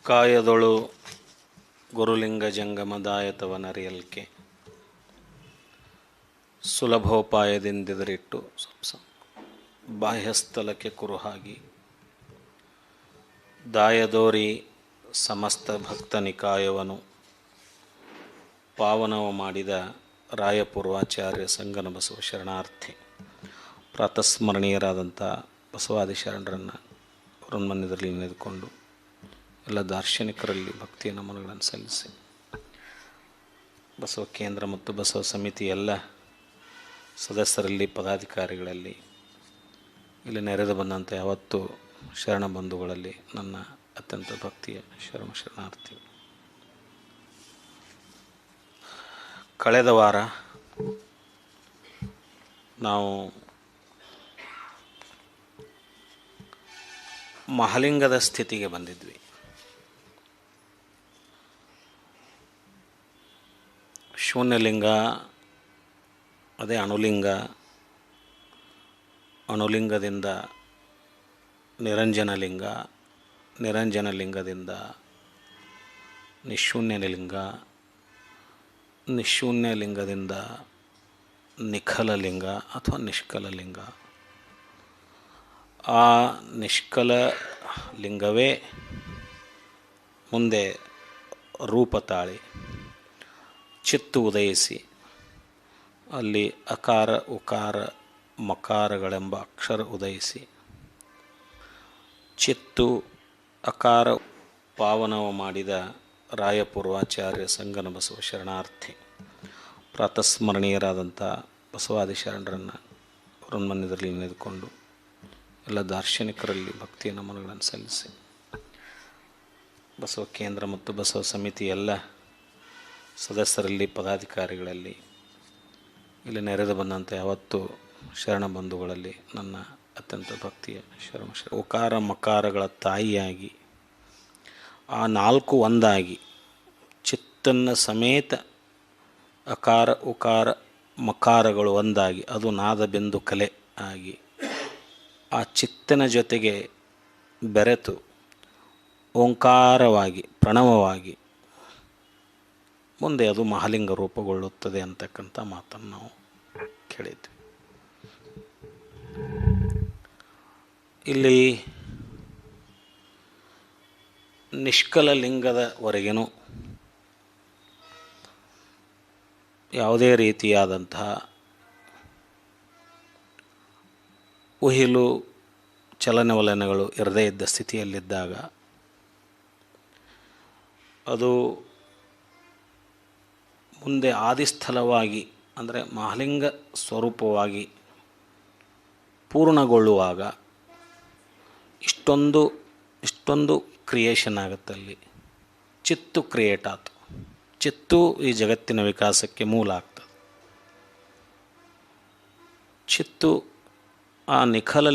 ಕಾಯದೊಳು ಗುರುಲಿಂಗ ಜಂಗಮದಾಯತವನರಿಯಲ್ಕೆ ಸುಲಭೋಪಾಯದಿಂದಿದರಿಟ್ಟು ಬಾಹ್ಯಸ್ಥಲಕ್ಕೆ ಕುರುಹಾಗಿ ದಾಯದೋರಿ ಸಮಸ್ತ ಭಕ್ತ ನಿಕಾಯವನು ಪಾವನವ ಮಾಡಿದ ರಾಯಪೂರ್ವಾಚಾರ್ಯ ಸಂಗನ ಬಸವ ಶರಣಾರ್ಥಿ ಪ್ರಾತಸ್ಮರಣೀಯರಾದಂಥ ಬಸವಾದಿ ಶರಣರನ್ನು ಹೊರಮನ್ಯದಲ್ಲಿ ನೆನೆದುಕೊಂಡು ಎಲ್ಲ ದಾರ್ಶನಿಕರಲ್ಲಿ ಭಕ್ತಿಯ ನಮನಗಳನ್ನು ಸಲ್ಲಿಸಿ ಬಸವ ಕೇಂದ್ರ ಮತ್ತು ಬಸವ ಸಮಿತಿ ಎಲ್ಲ ಸದಸ್ಯರಲ್ಲಿ ಪದಾಧಿಕಾರಿಗಳಲ್ಲಿ ಇಲ್ಲಿ ನೆರೆದು ಬಂದಂಥ ಯಾವತ್ತು ಶರಣ ಬಂಧುಗಳಲ್ಲಿ ನನ್ನ ಅತ್ಯಂತ ಭಕ್ತಿಯ ಶರಣಾರ್ಥಿ. ಕಳೆದ ವಾರ ನಾವು ಮಹಾಲಿಂಗದ ಸ್ಥಿತಿಗೆ ಬಂದಿದ್ವಿ. ಶೂನ್ಯಲಿಂಗ ಅದೇ ಅಣುಲಿಂಗ, ಅಣುಲಿಂಗದಿಂದ ನಿರಂಜನಲಿಂಗ, ನಿರಂಜನಲಿಂಗದಿಂದ ನಿಶೂನ್ಯಲಿಂಗ, ನಿಶೂನ್ಯಲಿಂಗದಿಂದ ನಿಖಲಲಿಂಗ ಅಥವಾ ನಿಷ್ಕಲಲಿಂಗ. ಆ ನಿಷ್ಕಲ ಲಿಂಗವೇ ಮುಂದೆ ರೂಪ ತಾಳಿ ಚಿತ್ತು ಉದಯಿಸಿ ಅಲ್ಲಿ ಅಕಾರ ಉಕಾರ ಮಕಾರಗಳೆಂಬ ಅಕ್ಷರ ಉದಯಿಸಿ ಚಿತ್ತು ಅಕಾರ ಪಾವನವ ಮಾಡಿದ ರಾಯಪೂರ್ವಾಚಾರ್ಯ ಸಂಗನ ಬಸವ ಶರಣಾರ್ಥಿ ಪ್ರಾತಸ್ಮರಣೀಯರಾದಂಥ ಬಸವಾದಿ ಶರಣರನ್ನು ಹೊರಮನ್ಯದಲ್ಲಿ ನೆನೆದುಕೊಂಡು ಎಲ್ಲ ದಾರ್ಶನಿಕರಲ್ಲಿ ಭಕ್ತಿಯ ನಮನಗಳನ್ನು ಸಲ್ಲಿಸಿ ಬಸವ ಕೇಂದ್ರ ಮತ್ತು ಬಸವ ಸಮಿತಿ ಎಲ್ಲ ಸದಸ್ಯರಲ್ಲಿ ಪದಾಧಿಕಾರಿಗಳಲ್ಲಿ ಇಲ್ಲಿ ನೆರೆದು ಬಂದಂಥ ಯಾವತ್ತು ಶರಣ ಬಂಧುಗಳಲ್ಲಿ ನನ್ನ ಅತ್ಯಂತ ಭಕ್ತಿಯ ಉಕಾರ ಮಕಾರಗಳ ತಾಯಿಯಾಗಿ ಆ ನಾಲ್ಕು ಒಂದಾಗಿ ಚಿತ್ತನ್ನು ಸಮೇತ ಅಕಾರ ಉಕಾರ ಮಕಾರಗಳು ಒಂದಾಗಿ ಅದು ನಾದ ಬಿಂದು ಕಲೆ ಆಗಿ ಆ ಚಿತ್ತನ ಜೊತೆಗೆ ಬೆರೆತು ಓಂಕಾರವಾಗಿ ಪ್ರಣವವಾಗಿ ಮುಂದೆ ಅದು ಮಹಾಲಿಂಗ ರೂಪುಗೊಳ್ಳುತ್ತದೆ ಅಂತಕ್ಕಂಥ ಮಾತನ್ನು ನಾವು ಕೇಳಿದ್ವಿ. ಇಲ್ಲಿ ನಿಷ್ಕಲ ಲಿಂಗದವರೆಗೂ ಯಾವುದೇ ರೀತಿಯಾದಂತಹ ಉಹಿಲು ಚಲನವಲನಗಳು ಇರದೇ ಇದ್ದ ಸ್ಥಿತಿಯಲ್ಲಿದ್ದಾಗ ಅದು ಮುಂದೆ ಆದಿಸ್ಥಳವಾಗಿ ಅಂದರೆ ಮಹಾಲಿಂಗ ಸ್ವರೂಪವಾಗಿ ಪೂರ್ಣಗೊಳ್ಳುವಾಗ ಇಷ್ಟೊಂದು ಕ್ರಿಯೇಷನ್ ಆಗುತ್ತಲ್ಲಿ. ಚಿತ್ತು ಕ್ರಿಯೇಟ್ ಆಯಿತು. ಚಿತ್ತು ಈ ಜಗತ್ತಿನ ವಿಕಾಸಕ್ಕೆ ಮೂಲ ಆಗ್ತದೆ. ಚಿತ್ತು ಆ ನಿಖಲ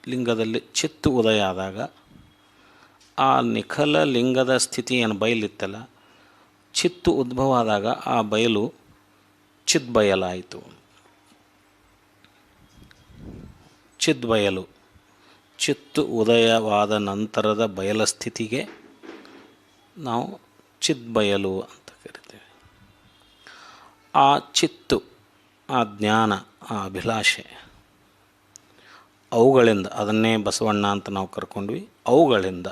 ಲಿಂಗದಲ್ಲಿ ಚಿತ್ತು ಉದಯ ಆದಾಗ ಆ ನಿಖಲ ಲಿಂಗದ ಸ್ಥಿತಿ ಏನು ಬಯಲಿತ್ತಲ್ಲ, ಚಿತ್ತು ಉದ್ಭವ ಆದಾಗ ಆ ಬಯಲು ಚಿದ್ಬಯಲಾಯಿತು. ಚಿದ್ಬಯಲು ಚಿತ್ತು ಉದಯವಾದ ನಂತರದ ಬಯಲ ಸ್ಥಿತಿಗೆ ನಾವು ಚಿದ್ಬಯಲು ಅಂತ ಕರಿತೇವೆ. ಆ ಚಿತ್ತು, ಆ ಜ್ಞಾನ, ಆ ಅಭಿಲಾಷೆ, ಅವುಗಳಿಂದ ಅದನ್ನೇ ಬಸವಣ್ಣ ಅಂತ ನಾವು ಕರ್ಕೊಂಡ್ವಿ. ಅವುಗಳಿಂದ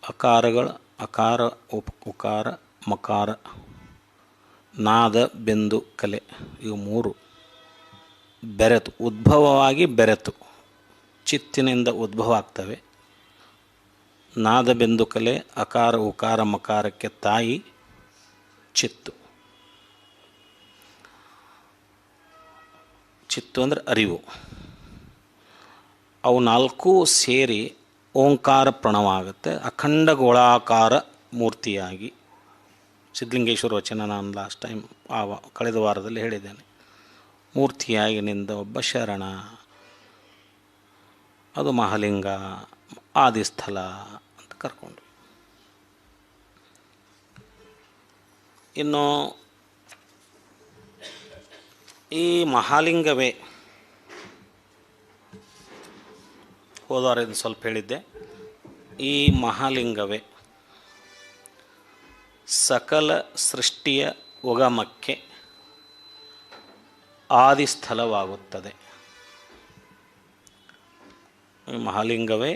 ಅಕಾರಗಳ ಅಕಾರ ಉಕಾರ ಮಕಾರ ನಾದ ಬಿಂದು ಕಲೆ ಇವು ಮೂರು ಬೆರೆತು ಉದ್ಭವವಾಗಿ ಬೆರೆತು ಚಿತ್ತಿನಿಂದ ಉದ್ಭವ ಆಗ್ತವೆ. ನಾದ ಬಿಂದು ಕಲೆ ಅಕಾರ ಉಕಾರ ಮಕಾರಕ್ಕೆ ತಾಯಿ ಚಿತ್ತು. ಚಿತ್ತು ಅಂದರೆ ಅರಿವು. ಅವು ನಾಲ್ಕು ಸೇರಿ ಓಂಕಾರ ಪ್ರಣವ ಆಗುತ್ತೆ. ಅಖಂಡ ಗೋಳಾಕಾರ ಮೂರ್ತಿಯಾಗಿ ಸಿದ್ಧಲಿಂಗೇಶ್ವರ ವಚನ ನಾನು ಲಾಸ್ಟ್ ಟೈಮ್ ಕಳೆದ ವಾರದಲ್ಲಿ ಹೇಳಿದ್ದೇನೆ. ಮೂರ್ತಿಯಾಗಿ ನಿಂದ ಒಬ್ಬ ಶರಣ, ಅದು ಮಹಾಲಿಂಗ ಆದಿಸ್ಥಳ ಅಂತ ಕರ್ಕೊಂಡು. ಇನ್ನು ಈ ಮಹಾಲಿಂಗವೇ ಹೋದವಾರ ಇದನ್ನು ಸ್ವಲ್ಪ ಹೇಳಿದ್ದೆ. ಈ ಮಹಾಲಿಂಗವೇ ಸಕಲ ಸೃಷ್ಟಿಯ ಉಗಮಕ್ಕೆ ಆದಿಸ್ಥಳವಾಗುತ್ತದೆ. ಈ ಮಹಾಲಿಂಗವೇ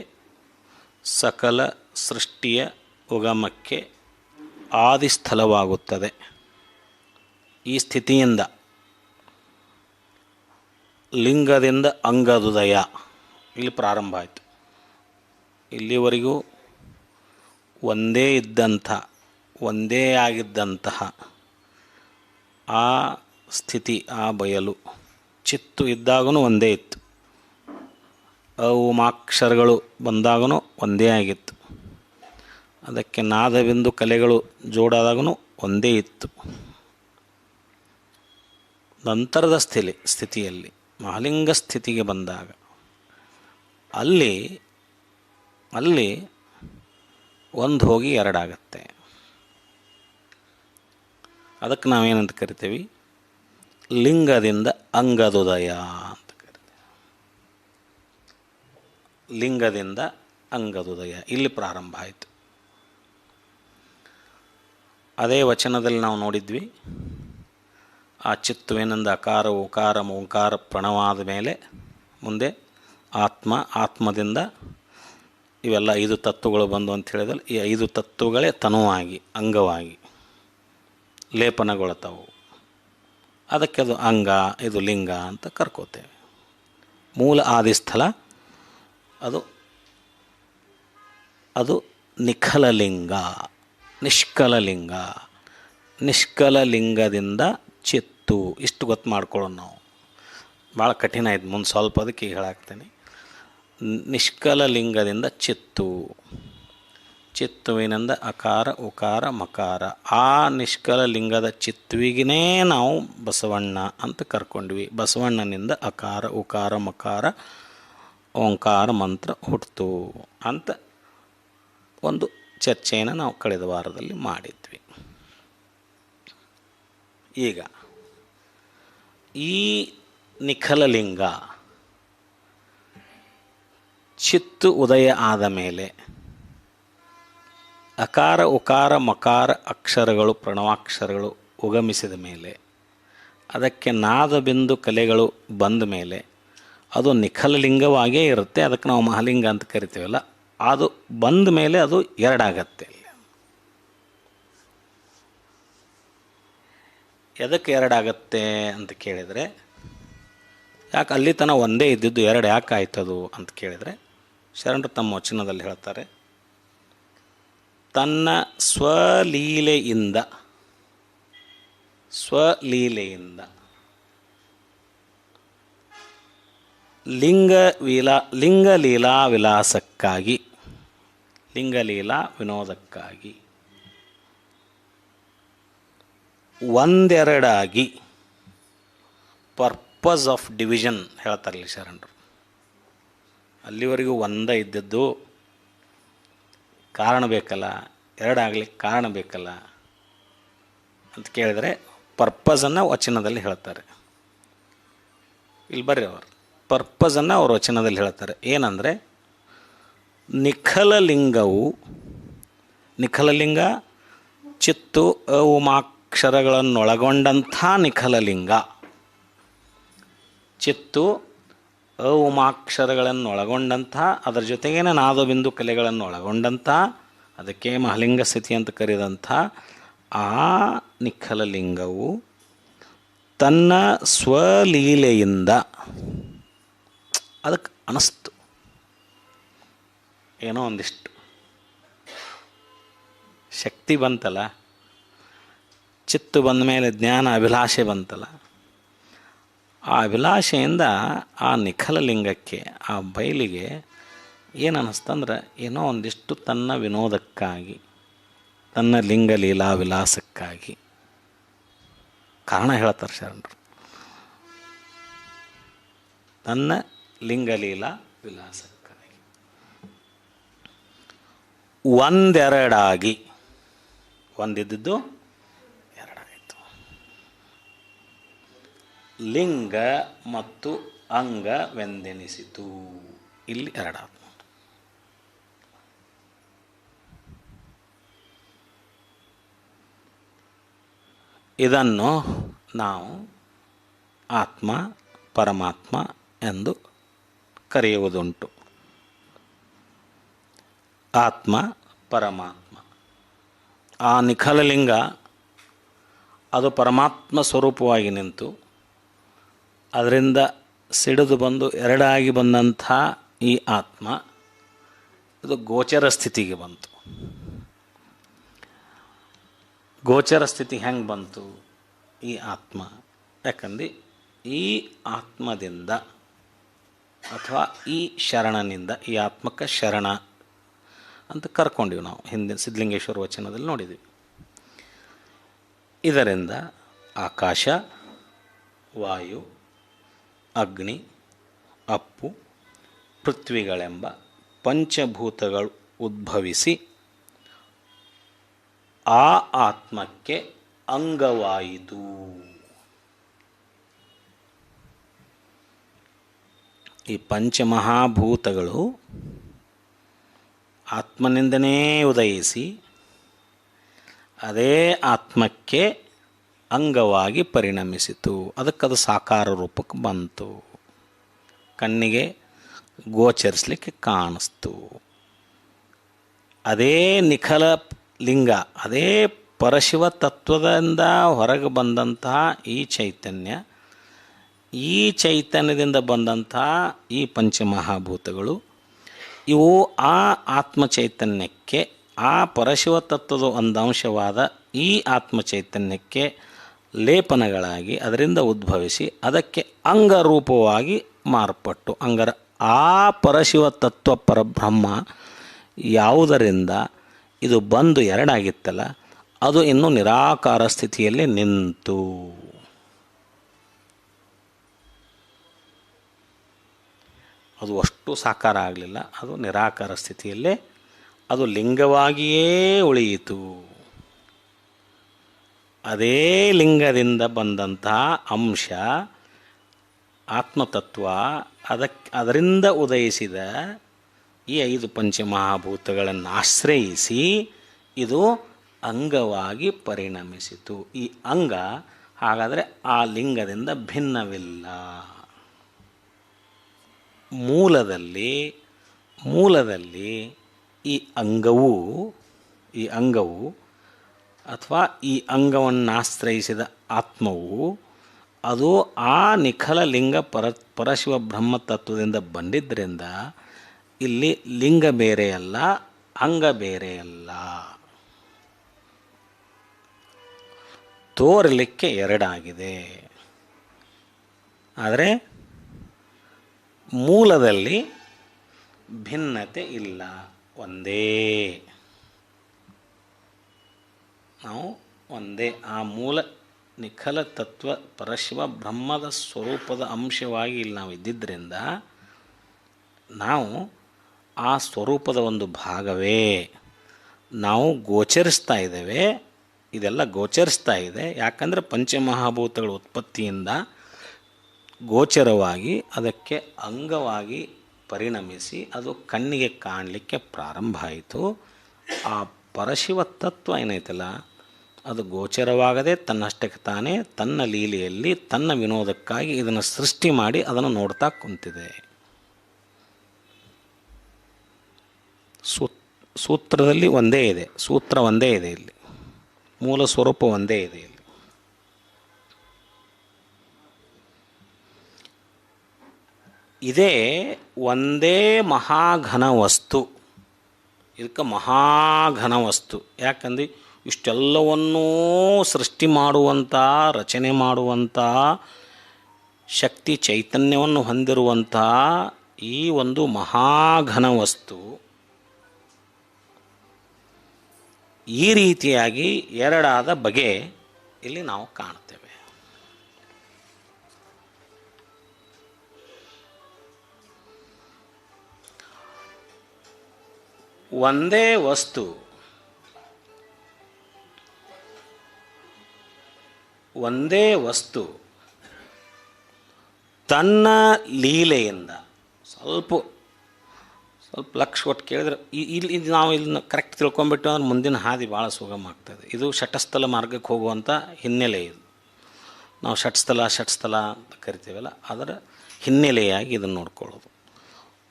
ಸಕಲ ಸೃಷ್ಟಿಯ ಉಗಮಕ್ಕೆ ಆದಿಸ್ಥಳವಾಗುತ್ತದೆ. ಈ ಸ್ಥಿತಿಯಿಂದ ಲಿಂಗದಿಂದ ಅಂಗದುದಯ ಇಲ್ಲಿ ಪ್ರಾರಂಭ ಆಯಿತು. ಇಲ್ಲಿವರೆಗೂ ಒಂದೇ ಇದ್ದಂಥ, ಒಂದೇ ಆಗಿದ್ದಂತಹ ಆ ಸ್ಥಿತಿ, ಆ ಬಯಲು ಚಿತ್ತು ಇದ್ದಾಗೂ ಒಂದೇ ಇತ್ತು. ಮಾಕ್ಷರಗಳು ಬಂದಾಗೂ ಒಂದೇ ಆಗಿತ್ತು. ಅದಕ್ಕೆ ನಾದಬಿಂದು ಕಲೆಗಳು ಜೋಡಾದಾಗೂ ಒಂದೇ ಇತ್ತು. ನಂತರದ ಸ್ಥಿತಿಯಲ್ಲಿ ಮಹಾಲಿಂಗ ಸ್ಥಿತಿಗೆ ಬಂದಾಗ ಅಲ್ಲಿ ಒಂದು ಹೋಗಿ ಎರಡಾಗತ್ತೆ. ಅದಕ್ಕೆ ನಾವೇನಂತ ಕರಿತೀವಿ? ಲಿಂಗದಿಂದ ಅಂಗದುದಯ ಅಂತ ಕರಿತೀವಿ. ಲಿಂಗದಿಂದ ಅಂಗದುದಯ ಇಲ್ಲಿ ಪ್ರಾರಂಭ ಆಯಿತು. ಅದೇ ವಚನದಲ್ಲಿ ನಾವು ನೋಡಿದ್ವಿ, ಆ ಚಿತ್ತುವೇನೆಂದ ಅಕಾರ ಉಕಾರ ಓಂಕಾರ ಪ್ರಣವಾದ ಮೇಲೆ ಮುಂದೆ ಆತ್ಮದಿಂದ ಇವೆಲ್ಲ 5 ತತ್ವಗಳು ಬಂದು ಅಂತ ಹೇಳಿದಲ್ಲಿ ಈ 5 ತತ್ವಗಳೇ ತನುವಾಗಿ ಅಂಗವಾಗಿ ಲೇಪನಗೊಳ್ತಾವು. ಅದಕ್ಕೆ ಅದು ಅಂಗ, ಇದು ಲಿಂಗ ಅಂತ ಕರ್ಕೋತೇವೆ. ಮೂಲ ಆದಿಸ್ಥಳ ಅದು ನಿಖಲಲಿಂಗ, ನಿಷ್ಕಲಲಿಂಗ. ನಿಷ್ಕಲಲಿಂಗದಿಂದ ಚಿತ್ತು. ಇಷ್ಟು ಗೊತ್ತು ಮಾಡ್ಕೊಳ್ಳೋಣ ನಾವು. ಭಾಳ ಕಠಿಣ ಆಯ್ತು, ಮುಂದೆ ಸ್ವಲ್ಪ ಅದಕ್ಕೆ ಈಗ ಹೇಳಾಕ್ತೇನೆ. ನಿಷ್ಕಲಲಿಂಗದಿಂದ ಚಿತ್ತುವಿನಿಂದ ಅಕಾರ ಉಕಾರ ಮಕಾರ. ಆ ನಿಷ್ಕಲಲಿಂಗದ ಚಿತ್ತುವಿಗೇ ನಾವು ಬಸವಣ್ಣ ಅಂತ ಕರ್ಕೊಂಡ್ವಿ. ಬಸವಣ್ಣನಿಂದ ಅಕಾರ ಉಕಾರ ಮಕಾರ ಓಂಕಾರ ಮಂತ್ರ ಹುಟ್ಟಿತು ಅಂತ ಒಂದು ಚರ್ಚೆಯನ್ನು ನಾವು ಕಳೆದ ವಾರದಲ್ಲಿ ಮಾಡಿದ್ವಿ. ಈಗ ಈ ನಿಖಲಲಿಂಗ ಚಿತ್ತು ಉದಯ ಆದ ಮೇಲೆ ಅಕಾರ ಉಕಾರ ಮಕಾರ ಅಕ್ಷರಗಳು ಪ್ರಣವಾಕ್ಷರಗಳು ಉಗಮಿಸಿದ ಮೇಲೆ ಅದಕ್ಕೆ ನಾದಬಿಂದು ಕಲೆಗಳು ಬಂದ ಮೇಲೆ ಅದು ನಿಖಲಲಿಂಗವಾಗೇ ಇರುತ್ತೆ. ಅದಕ್ಕೆ ನಾವು ಮಹಾಲಿಂಗ ಅಂತ ಕರಿತೀವಲ್ಲ, ಅದು ಬಂದ ಮೇಲೆ ಅದು ಎರಡಾಗತ್ತೆ. ಎದಕ್ಕೆ ಎರಡಾಗತ್ತೆ ಅಂತ ಕೇಳಿದರೆ, ಯಾಕೆ ಅಲ್ಲಿ ತನಕ ಒಂದೇ ಇದ್ದಿದ್ದು ಎರಡು ಯಾಕೆ ಆಯ್ತದು ಅಂತ ಕೇಳಿದರೆ, ಶರಣರು ತಮ್ಮ ವಚನದಲ್ಲಿ ಹೇಳ್ತಾರೆ, ತನ್ನ ಸ್ವಲೀಲೆಯಿಂದ ಲಿಂಗಲೀಲಾ ವಿಲಾಸಕ್ಕಾಗಿ, ಲಿಂಗಲೀಲಾ ವಿನೋದಕ್ಕಾಗಿ ಒಂದೆರಡಾಗಿ ಪರ್ಪಸ್ ಆಫ್ ಡಿವಿಷನ್ ಹೇಳ್ತಾರಲ್ಲಿ ಶರಣರು. ಅಲ್ಲಿವರೆಗೂ ಒಂದೇ ಇದ್ದದ್ದು ಕಾರಣ ಬೇಕಲ್ಲ, ಎರಡಾಗಲಿಕ್ಕೆ ಕಾರಣ ಬೇಕಲ್ಲ ಅಂತ ಕೇಳಿದರೆ ಪರ್ಪಸನ್ನು ವಚನದಲ್ಲಿ ಹೇಳ್ತಾರೆ. ಇಲ್ಲಿ ಬರ್ರಿ, ಅವರು ಪರ್ಪಸನ್ನು ಅವರು ವಚನದಲ್ಲಿ ಹೇಳ್ತಾರೆ. ಏನಂದರೆ, ನಿಖಲಲಿಂಗ ಚಿತ್ತು ಉಮಾಕ್ಷರಗಳನ್ನೊಳಗೊಂಡಂಥ ನಿಖಲಲಿಂಗ, ಚಿತ್ತು ಉಮಾಕ್ಷರಗಳನ್ನೊಳಗೊಂಡಂಥ, ಅದರ ಜೊತೆಗೇನೆ ನಾದಬಿಂದು ಕಲೆಗಳನ್ನು ಒಳಗೊಂಡಂಥ, ಅದಕ್ಕೆ ಮಹಾಲಿಂಗ ಸ್ಥಿತಿ ಅಂತ ಕರೆದಂಥ ಆ ನಿಖಲಲಿಂಗವು ತನ್ನ ಸ್ವಲೀಲೆಯಿಂದ ಅದಕ್ಕೆ ಅನಿಸ್ತು, ಏನೋ ಒಂದಿಷ್ಟು ಶಕ್ತಿ ಬಂತಲ್ಲ, ಚಿತ್ತು ಬಂದ ಮೇಲೆ ಜ್ಞಾನ ಅಭಿಲಾಷೆ ಬಂತಲ್ಲ, ಆ ಅಭಿಲಾಷೆಯಿಂದ ಆ ನಿಖಲಲಿಂಗಕ್ಕೆ, ಆ ಬಯಲಿಗೆ ಏನು ಅನ್ನಿಸ್ತಂದ್ರೆ, ಏನೋ ಒಂದಿಷ್ಟು ತನ್ನ ವಿನೋದಕ್ಕಾಗಿ, ತನ್ನ ಲಿಂಗಲೀಲಾ ವಿಲಾಸಕ್ಕಾಗಿ ಕಾರಣ ಹೇಳ್ತಾರೆ ಶರಣರು. ತನ್ನ ಲಿಂಗಲೀಲಾ ವಿಲಾಸಕ್ಕಾಗಿ ಒಂದೆರಡಾಗಿ, ಒಂದಿದ್ದು ಎರಡಾಯಿತು. ಲಿಂಗ ಮತ್ತು ಅಂಗವೆಂದೆನಿಸಿತು. ಇಲ್ಲಿ ಎರಡಾಯಿತು. ಇದನ್ನು ನಾವು ಆತ್ಮ ಪರಮಾತ್ಮ ಎಂದು ಕರೆಯುವುದುಂಟು. ಆತ್ಮ ಪರಮಾತ್ಮ, ಆ ನಿಖಲಲಿಂಗ ಅದು ಪರಮಾತ್ಮ ಸ್ವರೂಪವಾಗಿ ನಿಂತು ಅದರಿಂದ ಸಿಡಿದು ಬಂದು ಎರಡಾಗಿ ಬಂದಂಥ ಈ ಆತ್ಮ ಇದು ಗೋಚರ ಸ್ಥಿತಿಗೆ ಬಂತು. ಗೋಚರ ಸ್ಥಿತಿ ಹೆಂಗೆ ಬಂತು ಈ ಆತ್ಮ? ಯಾಕಂದ್ರೆ ಈ ಆತ್ಮದಿಂದ ಅಥವಾ ಈ ಶರಣನಿಂದ, ಈ ಆತ್ಮಕ್ಕೆ ಶರಣ ಅಂತ ಕರ್ಕೊಂಡಿವಿ ನಾವು, ಹಿಂದಿನ ಸಿದ್ಧಲಿಂಗೇಶ್ವರ ವಚನದಲ್ಲಿ ನೋಡಿದ್ವಿ. ಇದರಿಂದ ಆಕಾಶ, ವಾಯು, ಅಗ್ನಿ, ಅಪ್ಪು, ಪೃಥ್ವಿಗಳೆಂಬ ಪಂಚಭೂತಗಳು ಉದ್ಭವಿಸಿ ಆ ಆತ್ಮಕ್ಕೆ ಅಂಗವಾಯಿತು. ಈ ಪಂಚಮಹಾಭೂತಗಳು ಆತ್ಮನಿಂದನೇ ಉದಯಿಸಿ ಅದೇ ಆತ್ಮಕ್ಕೆ ಅಂಗವಾಗಿ ಪರಿಣಮಿಸಿತು. ಅದಕ್ಕದು ಸಾಕಾರ ರೂಪಕ್ಕೆ ಬಂತು, ಕಣ್ಣಿಗೆ ಗೋಚರಿಸಲಿಕ್ಕೆ ಕಾಣಿಸ್ತು. ಅದೇ ನಿಖಲ ಲಿಂಗ, ಅದೇ ಪರಶಿವ ತತ್ವದಿಂದ ಹೊರಗೆ ಬಂದಂತಹ ಈ ಚೈತನ್ಯ, ಈ ಚೈತನ್ಯದಿಂದ ಬಂದಂತಹ ಈ ಪಂಚಮಹಾಭೂತಗಳು ಇವು ಆ ಆತ್ಮಚೈತನ್ಯಕ್ಕೆ, ಆ ಪರಶಿವ ತತ್ವದ ಒಂದು ಅಂಶವಾದ ಈ ಆತ್ಮಚೈತನ್ಯಕ್ಕೆ ಲೇಪನಗಳಾಗಿ ಅದರಿಂದ ಉದ್ಭವಿಸಿ ಅದಕ್ಕೆ ಅಂಗರೂಪವಾಗಿ ಮಾರ್ಪಟ್ಟು, ಅಂಗರ ಆ ಪರಶಿವ ತತ್ವ ಪರಬ್ರಹ್ಮ ಯಾವುದರಿಂದ ಇದು ಬಂದು ಎರಡಾಗಿತ್ತಲ್ಲ, ಅದು ಇನ್ನೂ ನಿರಾಕಾರ ಸ್ಥಿತಿಯಲ್ಲಿ ನಿಂತು. ಅದು ಅಷ್ಟು ಸಾಕಾರ ಆಗಲಿಲ್ಲ, ಅದು ನಿರಾಕಾರ ಸ್ಥಿತಿಯಲ್ಲೇ ಅದು ಲಿಂಗವಾಗಿಯೇ ಉಳಿಯಿತು. ಅದೇ ಲಿಂಗದಿಂದ ಬಂದಂತಹ ಅಂಶ ಆತ್ಮತತ್ವ, ಅದರಿಂದ ಉದಯಿಸಿದ ಈ 5 ಪಂಚಮಹಾಭೂತಗಳನ್ನು ಆಶ್ರಯಿಸಿ ಇದು ಅಂಗವಾಗಿ ಪರಿಣಮಿಸಿತು. ಈ ಅಂಗ ಹಾಗಾದರೆ ಆ ಲಿಂಗದಿಂದ ಭಿನ್ನವಿಲ್ಲ. ಮೂಲದಲ್ಲಿ ಈ ಅಂಗವು ಅಥವಾ ಈ ಅಂಗವನ್ನಾಶ್ರಯಿಸಿದ ಆತ್ಮವು ಅದು ಆ ನಿಖಲ ಲಿಂಗ ಪರಶಿವ ಬ್ರಹ್ಮ ತತ್ವದಿಂದ ಬಂದಿದ್ದರಿಂದ ಇಲ್ಲಿ ಲಿಂಗ ಬೇರೆಯಲ್ಲ, ಅಂಗ ಬೇರೆಯಲ್ಲ. ತೋರಲಿಕ್ಕೆ ಎರಡಾಗಿದೆ, ಆದರೆ ಮೂಲದಲ್ಲಿ ಭಿನ್ನತೆ ಇಲ್ಲ, ಒಂದೇ. ನಾವು ಒಂದೇ ಆ ಮೂಲ ನಿಖಲ ತತ್ವ ಪರಶಿವ ಬ್ರಹ್ಮದ ಸ್ವರೂಪದ ಅಂಶವಾಗಿ ಇಲ್ಲಿ ನಾವು ಇದ್ದಿದ್ದರಿಂದ ನಾವು ಆ ಸ್ವರೂಪದ ಒಂದು ಭಾಗವೇ. ನಾವು ಗೋಚರಿಸ್ತಾ ಇದ್ದೇವೆ, ಇದೆಲ್ಲ ಗೋಚರಿಸ್ತಾ ಇದೆ. ಯಾಕಂದರೆ ಪಂಚಮಹಾಭೂತಗಳ ಉತ್ಪತ್ತಿಯಿಂದ ಗೋಚರವಾಗಿ ಅದಕ್ಕೆ ಅಂಗವಾಗಿ ಪರಿಣಮಿಸಿ ಅದು ಕಣ್ಣಿಗೆ ಕಾಣಲಿಕ್ಕೆ ಪ್ರಾರಂಭ ಆಯಿತು. ಆ ಪರಶಿವ ತತ್ವ ಏನೈತಲ್ಲ, ಅದು ಗೋಚರವಾಗದೆ ತನ್ನಷ್ಟಕ್ಕೆ ತಾನೇ ತನ್ನ ಲೀಲೆಯಲ್ಲಿ ತನ್ನ ವಿನೋದಕ್ಕಾಗಿ ಇದನ್ನು ಸೃಷ್ಟಿ ಮಾಡಿ ಅದನ್ನು ನೋಡ್ತಾ ಕುಂತಿದೆ. ಸೂತ್ರದಲ್ಲಿ ಒಂದೇ ಇದೆ, ಸೂತ್ರ ಒಂದೇ ಇದೆ, ಇಲ್ಲಿ ಮೂಲ ಸ್ವರೂಪ ಒಂದೇ ಇದೆ. ಇಲ್ಲಿ ಇದೇ ಒಂದೇ ಮಹಾಘನ ವಸ್ತು. ಇದಕ್ಕೆ ಮಹಾಘನ ವಸ್ತು ಯಾಕಂದರೆ ಇಷ್ಟೆಲ್ಲವನ್ನೂ ಸೃಷ್ಟಿ ಮಾಡುವಂಥ, ರಚನೆ ಮಾಡುವಂಥ ಶಕ್ತಿ ಚೈತನ್ಯವನ್ನು ಹೊಂದಿರುವಂಥ ಈ ಒಂದು ಮಹಾಘನ ವಸ್ತು ಈ ರೀತಿಯಾಗಿ ಎರಡಾದ ಬಗೆ ಇಲ್ಲಿ ನಾವು ಕಾಣ್ತೇವೆ. ಒಂದೇ ವಸ್ತು ತನ್ನ ಲೀಲೆಯಿಂದ ಸ್ವಲ್ಪ ಲಕ್ಷ ಕೊಟ್ಟು ಕೇಳಿದ್ರೆ ಇಲ್ಲಿ ನಾವು ಇಲ್ಲಿ ಕರೆಕ್ಟ್ ತಿಳ್ಕೊಂಬಿಟ್ಟು ಅಂದ್ರೆ ಮುಂದಿನ ಹಾದಿ ಭಾಳ ಸುಗಮ ಆಗ್ತದೆ. ಇದು ಷಟಸ್ಥಲ ಮಾರ್ಗಕ್ಕೆ ಹೋಗುವಂಥ ಹಿನ್ನೆಲೆ ಇದು. ನಾವು ಷಟ್ಸ್ಥಲ ಅಂತ ಕರಿತೀವಲ್ಲ, ಅದರ ಹಿನ್ನೆಲೆಯಾಗಿ ಇದನ್ನು ನೋಡ್ಕೊಳ್ಳೋದು.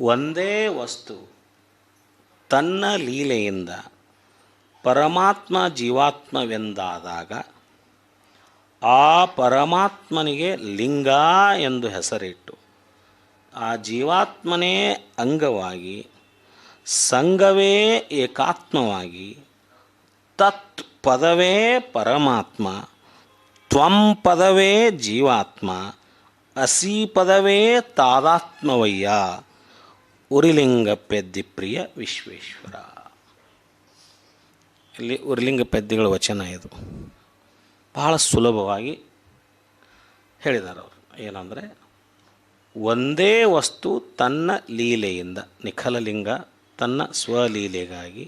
ಒಂದೇ ವಸ್ತು ತನ್ನ ಲೀಲೆಯಿಂದ ಪರಮಾತ್ಮ ಜೀವಾತ್ಮವೆಂದಾದಾಗ ಆ ಪರಮಾತ್ಮನಿಗೆ ಲಿಂಗ ಎಂದು ಹೆಸರಿಟ್ಟು ಆ ಜೀವಾತ್ಮನೇ ಅಂಗವಾಗಿ ಸಂಗವೇ ಏಕಾತ್ಮವಾಗಿ ತತ್ ಪದವೇ ಪರಮಾತ್ಮ, ತ್ವಂ ಪದವೇ ಜೀವಾತ್ಮ, ಅಸಿ ಪದವೇ ತಾದಾತ್ಮವಯ್ಯ, ಉರಿಲಿಂಗ ಪೆದ್ದಿ ಪ್ರಿಯ ವಿಶ್ವೇಶ್ವರ. ಇಲ್ಲಿ ಉರಿಲಿಂಗ ಪೆದ್ದಿಗಳ ವಚನ ಇದು. ಬಹಳ ಸುಲಭವಾಗಿ ಹೇಳಿದ್ದಾರೆ ಅವರು. ಏನಂದರೆ, ಒಂದೇ ವಸ್ತು ತನ್ನ ಲೀಲೆಯಿಂದ, ನಿಖಲಲಿಂಗ ತನ್ನ ಸ್ವಲೀಲೆಗಾಗಿ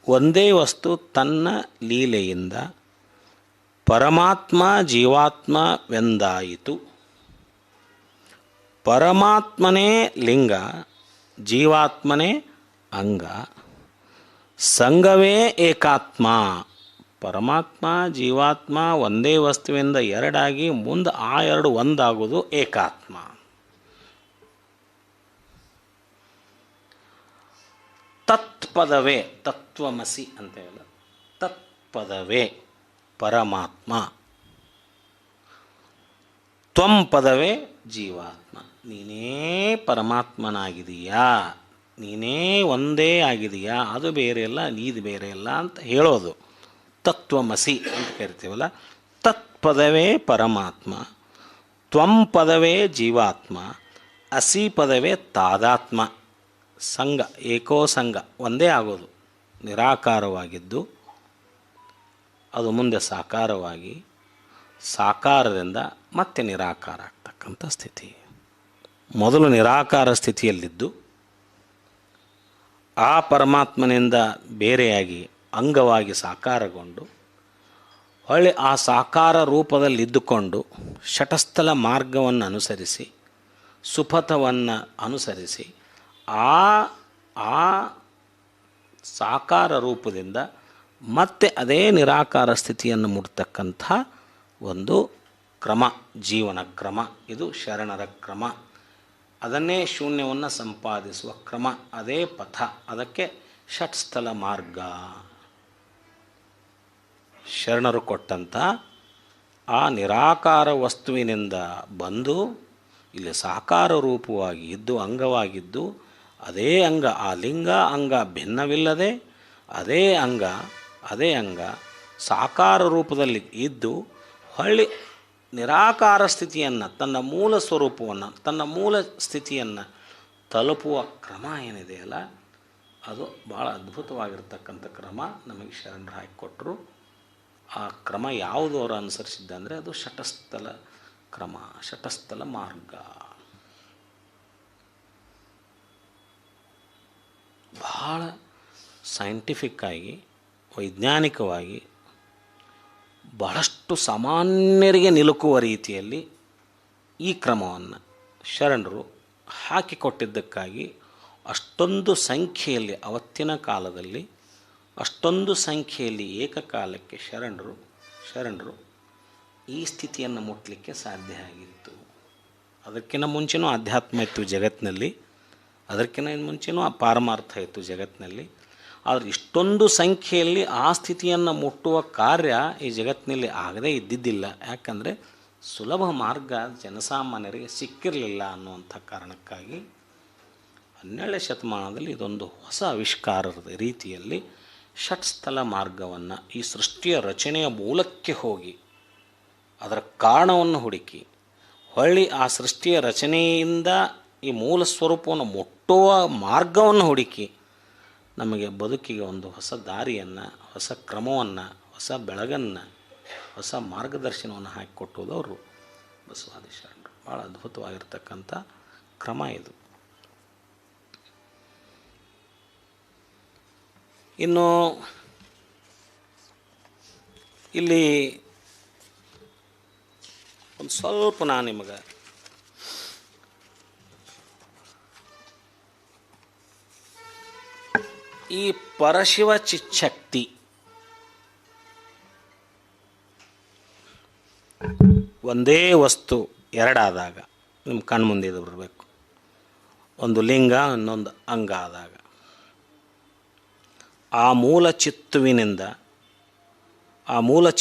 ಒಂದೇ ವಸ್ತು ತನ್ನ ಲೀಲೆಯಿಂದ ಪರಮಾತ್ಮ ಜೀವಾತ್ಮವೆಂದಾಯಿತು. ಪರಮಾತ್ಮನೇ ಲಿಂಗ, ಜೀವಾತ್ಮನೇ ಅಂಗ, ಸಂಗವೇ ಏಕಾತ್ಮ. ಪರಮಾತ್ಮ ಜೀವಾತ್ಮ ಒಂದೇ ವಸ್ತುವಿಂದ ಎರಡಾಗಿ ಮುಂದೆ ಆ ಎರಡು ಒಂದಾಗೋದು ಏಕಾತ್ಮ. ತತ್ಪದವೇ ತತ್ವಮಸಿ ಅಂತ ಹೇಳ, ತತ್ಪದವೇ ಪರಮಾತ್ಮ, ತ್ವಂ ಪದವೇ ಜೀವಾತ್ಮ. ನೀನೇ ಪರಮಾತ್ಮನಾಗಿದೆಯಾ, ನೀನೇ ಒಂದೇ ಆಗಿದೆಯಾ, ಅದು ಬೇರೆ ಅಲ್ಲ ನೀದು ಬೇರೆ ಅಲ್ಲ ಅಂತ ಹೇಳೋದು ತತ್ವಮಸಿ ಅಂತ ಕರಿತೀವಲ್ಲ. ತತ್ಪದವೇ ಪರಮಾತ್ಮ, ತ್ವಂ ಪದವೇ ಜೀವಾತ್ಮ, ಅಸಿ ಪದವೇ ತಾದಾತ್ಮ. ಸಂಘ ಏಕೋ ಸಂಘ, ಒಂದೇ ಆಗೋದು, ನಿರಾಕಾರವಾಗಿದ್ದು ಅದು ಮುಂದೆ ಸಾಕಾರವಾಗಿ, ಸಾಕಾರದಿಂದ ಮತ್ತೆ ನಿರಾಕಾರ ಆಗ್ತಕ್ಕಂಥ ಸ್ಥಿತಿ. ಮೊದಲು ನಿರಾಕಾರ ಸ್ಥಿತಿಯಲ್ಲಿದ್ದು ಆ ಪರಮಾತ್ಮನಿಂದ ಬೇರೆಯಾಗಿ ಅಂಗವಾಗಿ ಸಾಕಾರಗೊಂಡು ಹೊಳ್ಳಿ ಆ ಸಾಕಾರ ರೂಪದಲ್ಲಿದ್ದುಕೊಂಡು ಷಟಸ್ಥಲ ಮಾರ್ಗವನ್ನು ಅನುಸರಿಸಿ ಸುಪಥವನ್ನು ಅನುಸರಿಸಿ ಆ ಸಾಕಾರ ರೂಪದಿಂದ ಮತ್ತೆ ಅದೇ ನಿರಾಕಾರ ಸ್ಥಿತಿಯನ್ನು ಮುಟ್ತಕ್ಕಂಥ ಒಂದು ಕ್ರಮ, ಜೀವನ ಕ್ರಮ. ಇದು ಶರಣರ ಕ್ರಮ. ಅದನ್ನೇ ಶೂನ್ಯವನ್ನು ಸಂಪಾದಿಸುವ ಕ್ರಮ, ಅದೇ ಪಥ. ಅದಕ್ಕೆ ಷಟ್ಸ್ಥಲ ಮಾರ್ಗ. ಶರಣರು ಕೊಟ್ಟಂಥ ಆ ನಿರಾಕಾರ ವಸ್ತುವಿನಿಂದ ಬಂದು ಇಲ್ಲಿ ಸಾಕಾರ ರೂಪವಾಗಿ ಇದ್ದು ಅಂಗವಾಗಿದ್ದು ಅದೇ ಅಂಗ, ಆ ಲಿಂಗ ಅಂಗ ಭಿನ್ನವಿಲ್ಲದೆ ಅದೇ ಅಂಗ ಸಾಕಾರ ರೂಪದಲ್ಲಿ ಇದ್ದು ಹೊಳ್ಳಿ ನಿರಾಕಾರ ಸ್ಥಿತಿಯನ್ನು, ತನ್ನ ಮೂಲ ಸ್ವರೂಪವನ್ನು, ತನ್ನ ಮೂಲ ಸ್ಥಿತಿಯನ್ನು ತಲುಪುವ ಕ್ರಮ ಏನಿದೆಯಲ್ಲ, ಅದು ಭಾಳ ಅದ್ಭುತವಾಗಿರ್ತಕ್ಕಂಥ ಕ್ರಮ ನಮಗೆ ಶರಣರು ಹಾಕಿಕೊಟ್ರು. ಆ ಕ್ರಮ ಯಾವುದು ಅವರು ಅನುಸರಿಸಿದ್ದಂದರೆ ಅದು ಷಟಸ್ಥಲ ಕ್ರಮ, ಷಟಸ್ಥಲ ಮಾರ್ಗ. ಭಾಳ ಸೈಂಟಿಫಿಕ್ಕಾಗಿ, ವೈಜ್ಞಾನಿಕವಾಗಿ, ಬಹಳಷ್ಟು ಸಾಮಾನ್ಯರಿಗೆ ನಿಲುಕುವ ರೀತಿಯಲ್ಲಿ ಈ ಕ್ರಮವನ್ನು ಶರಣರು ಹಾಕಿಕೊಟ್ಟಿದ್ದಕ್ಕಾಗಿ ಅಷ್ಟೊಂದು ಸಂಖ್ಯೆಯಲ್ಲಿ, ಅವತ್ತಿನ ಕಾಲದಲ್ಲಿ ಅಷ್ಟೊಂದು ಸಂಖ್ಯೆಯಲ್ಲಿ ಏಕಕಾಲಕ್ಕೆ ಶರಣರು ಈ ಸ್ಥಿತಿಯನ್ನು ಮುಟ್ಟಲಿಕ್ಕೆ ಸಾಧ್ಯ ಆಗಿತ್ತು. ಅದಕ್ಕಿಂತ ಮುಂಚೆನೂ ಅಧ್ಯಾತ್ಮ ಇತ್ತು ಜಗತ್ತಿನಲ್ಲಿ, ಅದಕ್ಕಿಂತ ಮುಂಚೆನೂ ಪಾರಮಾರ್ಥ ಇತ್ತು ಜಗತ್ತಿನಲ್ಲಿ. ಆದರೆ ಇಷ್ಟೊಂದು ಸಂಖ್ಯೆಯಲ್ಲಿ ಆ ಸ್ಥಿತಿಯನ್ನು ಮುಟ್ಟುವ ಕಾರ್ಯ ಈ ಜಗತ್ತಿನಲ್ಲಿ ಆಗದೇ ಇದ್ದಿದ್ದಿಲ್ಲ. ಯಾಕಂದರೆ ಸುಲಭ ಮಾರ್ಗ ಜನಸಾಮಾನ್ಯರಿಗೆ ಸಿಕ್ಕಿರಲಿಲ್ಲ ಅನ್ನುವಂಥ ಕಾರಣಕ್ಕಾಗಿ 12ನೇ ಶತಮಾನದಲ್ಲಿ ಇದೊಂದು ಹೊಸ ಆವಿಷ್ಕಾರದ ರೀತಿಯಲ್ಲಿ ಷಟ್ಸ್ಥಲ ಮಾರ್ಗವನ್ನು, ಈ ಸೃಷ್ಟಿಯ ರಚನೆಯ ಮೂಲಕ್ಕೆ ಹೋಗಿ ಅದರ ಕಾರಣವನ್ನು ಹುಡುಕಿ ಹೊಳ್ಳಿ ಆ ಸೃಷ್ಟಿಯ ರಚನೆಯಿಂದ ಈ ಮೂಲ ಸ್ವರೂಪವನ್ನು ಮುಟ್ಟುವ ಮಾರ್ಗವನ್ನು ಹುಡುಕಿ ನಮಗೆ ಬದುಕಿಗೆ ಒಂದು ಹೊಸ ದಾರಿಯನ್ನು, ಹೊಸ ಕ್ರಮವನ್ನು, ಹೊಸ ಬೆಳಗನ್ನು, ಹೊಸ ಮಾರ್ಗದರ್ಶನವನ್ನು ಹಾಕಿಕೊಟ್ಟುವುದವರು ಬಸವಾದಿ ಶರಣರು. ಭಾಳ ಅದ್ಭುತವಾಗಿರ್ತಕ್ಕಂಥ ಕ್ರಮ ಇದು. ಇನ್ನು ಇಲ್ಲಿ ಒಂದು ಸ್ವಲ್ಪ ನಾನು ನಿಮಗೆ ಈ ಪರಶಿವ ಚಿಚ್ಛಕ್ತಿ ಒಂದೇ ವಸ್ತು ಎರಡಾದಾಗ ನಿಮ್ಮ ಕಣ್ಮುಂದೆ ಇದು ಬರಬೇಕು. ಒಂದು ಲಿಂಗ ಇನ್ನೊಂದು ಅಂಗ ಆದಾಗ ಆ ಮೂಲ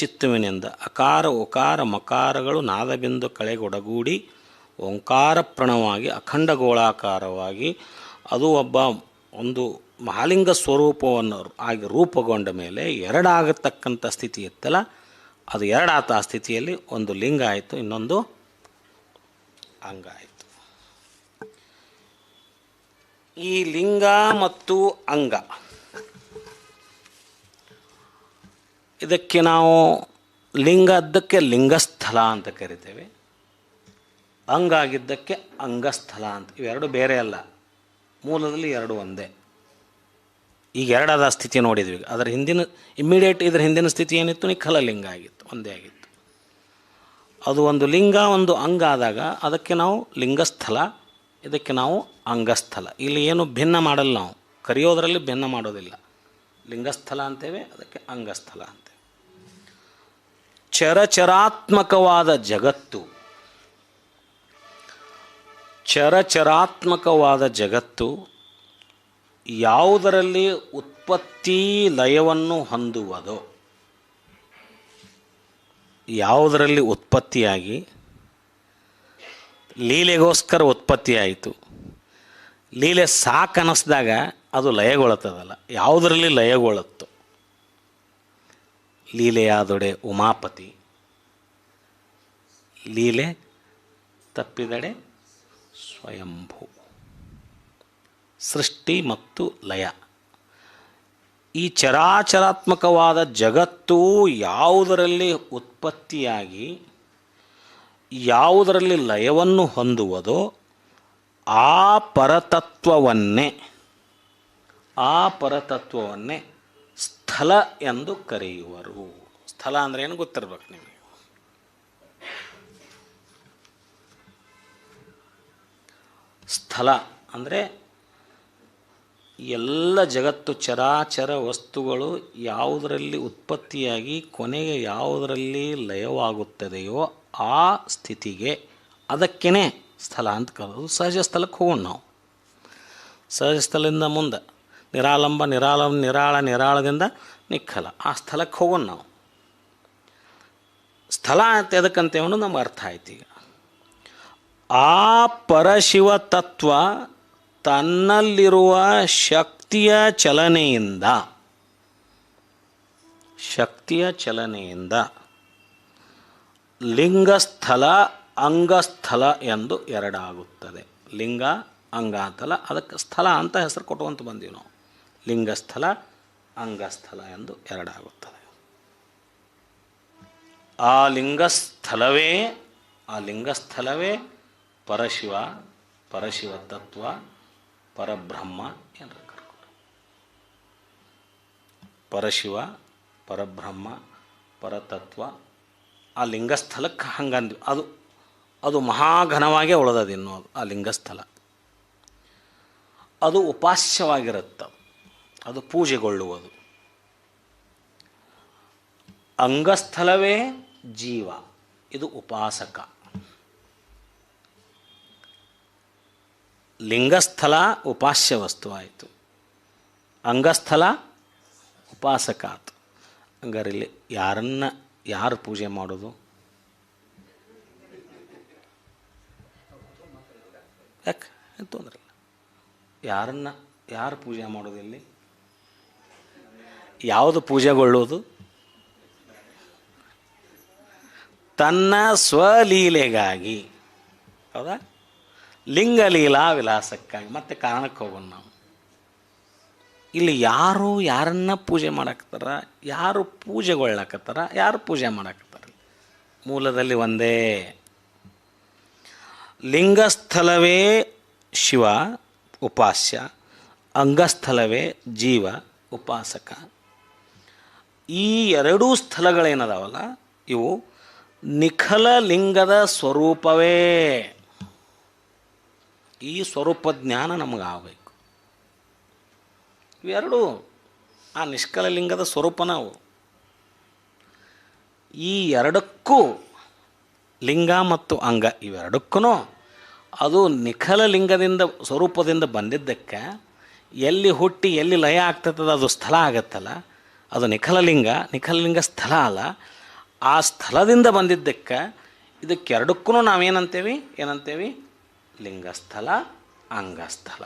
ಚಿತ್ತುವಿನಿಂದ ಅಕಾರ ಉಕಾರ ಮಕಾರಗಳು ನಾದಬಿಂದು ಕಳೆಗೊಡಗೂಡಿ ಓಂಕಾರ ಪ್ರಣವಾಗಿ ಅಖಂಡ ಗೋಳಾಕಾರವಾಗಿ ಅದು ಒಂದು ಮಹಾಲಿಂಗ ಸ್ವರೂಪವನ್ನು ಆಗಿ ರೂಪುಗೊಂಡ ಮೇಲೆ ಎರಡಾಗತಕ್ಕಂಥ ಸ್ಥಿತಿ ಇತ್ತಲ್ಲ, ಅದು ಎರಡಾತ ಆ ಸ್ಥಿತಿಯಲ್ಲಿ ಒಂದು ಲಿಂಗ ಆಯಿತು, ಇನ್ನೊಂದು ಅಂಗ ಆಯಿತು. ಈ ಲಿಂಗ ಮತ್ತು ಅಂಗ ಇದಕ್ಕೆ ನಾವು ಲಿಂಗ ಅದ್ದಕ್ಕೆ ಲಿಂಗಸ್ಥಲ ಅಂತ ಕರಿತೇವೆ, ಅಂಗ ಆಗಿದ್ದಕ್ಕೆ ಅಂಗಸ್ಥಲ ಅಂತ. ಇವೆರಡು ಬೇರೆ ಅಲ್ಲ, ಮೂಲದಲ್ಲಿ ಎರಡು ಒಂದೇ. ಈಗ ಎರಡಾದ ಸ್ಥಿತಿ ನೋಡಿದ್ವಿ. ಅದರ ಹಿಂದಿನ ಇದರ ಹಿಂದಿನ ಸ್ಥಿತಿ ಏನಿತ್ತು? ನಿಖಲ ಲಿಂಗ ಆಗಿತ್ತು, ಒಂದೇ ಆಗಿತ್ತು. ಅದು ಒಂದು ಲಿಂಗ ಒಂದು ಅಂಗ ಆದಾಗ ಅದಕ್ಕೆ ನಾವು ಲಿಂಗಸ್ಥಲ, ಇದಕ್ಕೆ ನಾವು ಅಂಗಸ್ಥಲ. ಇಲ್ಲಿ ಏನು ಭಿನ್ನ ಮಾಡಲ್ಲ, ನಾವು ಕರೆಯೋದರಲ್ಲಿ ಭಿನ್ನ ಮಾಡೋದಿಲ್ಲ. ಲಿಂಗಸ್ಥಲ ಅಂತೇವೆ, ಅದಕ್ಕೆ ಅಂಗಸ್ಥಲ ಅಂತೇವೆ. ಚರಚರಾತ್ಮಕವಾದ ಜಗತ್ತು ಯಾವುದರಲ್ಲಿ ಉತ್ಪತ್ತಿ ಲಯವನ್ನು ಹೊಂದುವುದೋ, ಯಾವುದರಲ್ಲಿ ಉತ್ಪತ್ತಿಯಾಗಿ ಲೀಲೆಗೋಸ್ಕರ ಉತ್ಪತ್ತಿಯಾಯಿತು, ಲೀಲೆ ಸಾಕನ್ನಿಸ್ದಾಗ ಅದು ಲಯಗೊಳ್ಳುತ್ತದಲ್ಲ, ಯಾವುದರಲ್ಲಿ ಲಯಗೊಳ್ಳುತ್ತೋ, ಲೀಲೆಯಾದೊಡೆ ಉಮಾಪತಿ, ಲೀಲೆ ತಪ್ಪಿದಡೆ ಸ್ವಯಂಭೂ. ಸೃಷ್ಟಿ ಮತ್ತು ಲಯ, ಈ ಚರಾಚರಾತ್ಮಕವಾದ ಜಗತ್ತು ಯಾವುದರಲ್ಲಿ ಉತ್ಪತ್ತಿಯಾಗಿ ಯಾವುದರಲ್ಲಿ ಲಯವನ್ನು ಹೊಂದುವುದೋ ಆ ಪರತತ್ವವನ್ನೇ ಸ್ಥಳ ಎಂದು ಕರೆಯುವರು. ಸ್ಥಳ ಅಂದರೆ ಏನು ಗೊತ್ತಿರ್ಬೇಕು ನಿಮಗೆ. ಸ್ಥಳ ಅಂದರೆ ಎಲ್ಲ ಜಗತ್ತು ಚರಾಚರ ವಸ್ತುಗಳು ಯಾವುದರಲ್ಲಿ ಉತ್ಪತ್ತಿಯಾಗಿ ಕೊನೆಗೆ ಯಾವುದರಲ್ಲಿ ಲಯವಾಗುತ್ತದೆಯೋ ಆ ಸ್ಥಿತಿಗೆ, ಅದಕ್ಕೇ ಸ್ಥಳ ಅಂತ ಕರೆದು. ಸಹಜ ಸ್ಥಳಕ್ಕೆ ಹೋಗೋಣ ನಾವು. ಸಹಜ ಸ್ಥಳದಿಂದ ಮುಂದೆ ನಿರಾಲಂಬ, ನಿರಾಳದಿಂದ ನಿಖಲ, ಆ ಸ್ಥಳಕ್ಕೆ ಹೋಗೋಣ ನಾವು. ಸ್ಥಳ ಅಂತ ಎದಕ್ಕಂತೇವೆ ಅನ್ನೋದು ನಮ್ಗೆ ಅರ್ಥ ಆಯ್ತು. ಈಗ ಆ ಪರಶಿವ ತತ್ವ ತನ್ನಲ್ಲಿರುವ ಶಕ್ತಿಯ ಚಲನೆಯಿಂದ ಲಿಂಗಸ್ಥಲ ಅಂಗಸ್ಥಲ ಎಂದು ಎರಡಾಗುತ್ತದೆ. ಲಿಂಗ ಅಂಗ ಅಂತಲ್ಲ, ಅದಕ್ಕೆ ಸ್ಥಳ ಅಂತ ಹೆಸರು ಕೊಟ್ಟುವಂತ ಬಂದೀವಿ ನಾವು. ಲಿಂಗಸ್ಥಲ ಅಂಗಸ್ಥಲ ಎಂದು ಎರಡಾಗುತ್ತದೆ. ಆ ಲಿಂಗಸ್ಥಲವೇ ಪರಶಿವ ತತ್ವ, ಪರಬ್ರಹ್ಮ ಎಂದು ಕರ್ಕೊಂಡು. ಪರಶಿವ, ಪರಬ್ರಹ್ಮ, ಪರತತ್ವ, ಆ ಲಿಂಗಸ್ಥಲಕ್ಕೆ ಹಂಗಂದ್ವಿ. ಅದು ಮಹಾಘನವಾಗೇ ಉಳಿದದು. ಇನ್ನು ಆ ಲಿಂಗಸ್ಥಲ ಅದು ಉಪಾಸ್ಯವಾಗಿರುತ್ತೆ, ಅದು ಪೂಜೆಗೊಳ್ಳುವುದು. ಅಂಗಸ್ಥಲವೇ ಜೀವ, ಇದು ಉಪಾಸಕ. ಲಿಂಗಸ್ಥಲ ಉಪಾಸ್ಯ ವಸ್ತು ಆಯಿತು, ಅಂಗಸ್ಥಲ ಉಪಾಸಕ ಆಯಿತು. ಹಂಗಾರೆ ಇಲ್ಲಿ ಯಾರು ಪೂಜೆ ಮಾಡೋದು? ಯಾಕೆ ತೊಂದರೆ ಇಲ್ಲ. ಯಾರು ಪೂಜೆ ಮಾಡೋದು? ಇಲ್ಲಿ ಯಾವುದು ಪೂಜೆಗೊಳ್ಳುವುದು? ತನ್ನ ಸ್ವಲೀಲೆಗಾಗಿ, ಹೌದಾ? ಲಿಂಗಲೀಲಾ ವಿಲಾಸಕ್ಕಾಗಿ. ಮತ್ತೆ ಕಾರಣಕ್ಕೆ ಹೋಗೋಣ ನಾವು. ಇಲ್ಲಿ ಯಾರನ್ನ ಪೂಜೆ ಮಾಡಾಕತ್ತಾರ, ಯಾರು ಪೂಜೆಗೊಳ್ಳಾಕತ್ತಾರ, ಯಾರು ಪೂಜೆ ಮಾಡಾಕತ್ತಾರ? ಮೂಲದಲ್ಲಿ ಒಂದೇ. ಲಿಂಗಸ್ಥಲವೇ ಶಿವ ಉಪಾಸ್ಯ, ಅಂಗಸ್ಥಲವೇ ಜೀವ ಉಪಾಸಕ. ಈ ಎರಡೂ ಸ್ಥಳಗಳೇನದಾವಲ್ಲ, ಇವು ನಿಖಲ ಲಿಂಗದ ಸ್ವರೂಪವೇ. ಈ ಸ್ವರೂಪ ಜ್ಞಾನ ನಮಗಾಗಬೇಕು. ಇವೆರಡೂ ಆ ನಿಷ್ಕಲ ಲಿಂಗದ ಸ್ವರೂಪನ ಅವು. ಈ ಎರಡಕ್ಕೂ ಲಿಂಗ ಮತ್ತು ಅಂಗ ಇವೆರಡಕ್ಕೂ ಅದು ನಿಖಲ ಲಿಂಗದಿಂದ ಸ್ವರೂಪದಿಂದ ಬಂದಿದ್ದಕ್ಕೆ ಎಲ್ಲಿ ಹುಟ್ಟಿ ಎಲ್ಲಿ ಲಯ ಆಗ್ತದೆ ಅದು ಸ್ಥಳ ಆಗತ್ತಲ್ಲ, ಅದು ನಿಖಲಲಿಂಗ ಸ್ಥಳ ಅಲ್ಲ. ಆ ಸ್ಥಳದಿಂದ ಬಂದಿದ್ದಕ್ಕೆ ಇದಕ್ಕೆರಡಕ್ಕೂ ಏನಂತೇವಿ ಲಿಂಗಸ್ಥಳ ಅಂಗಸ್ಥಳ.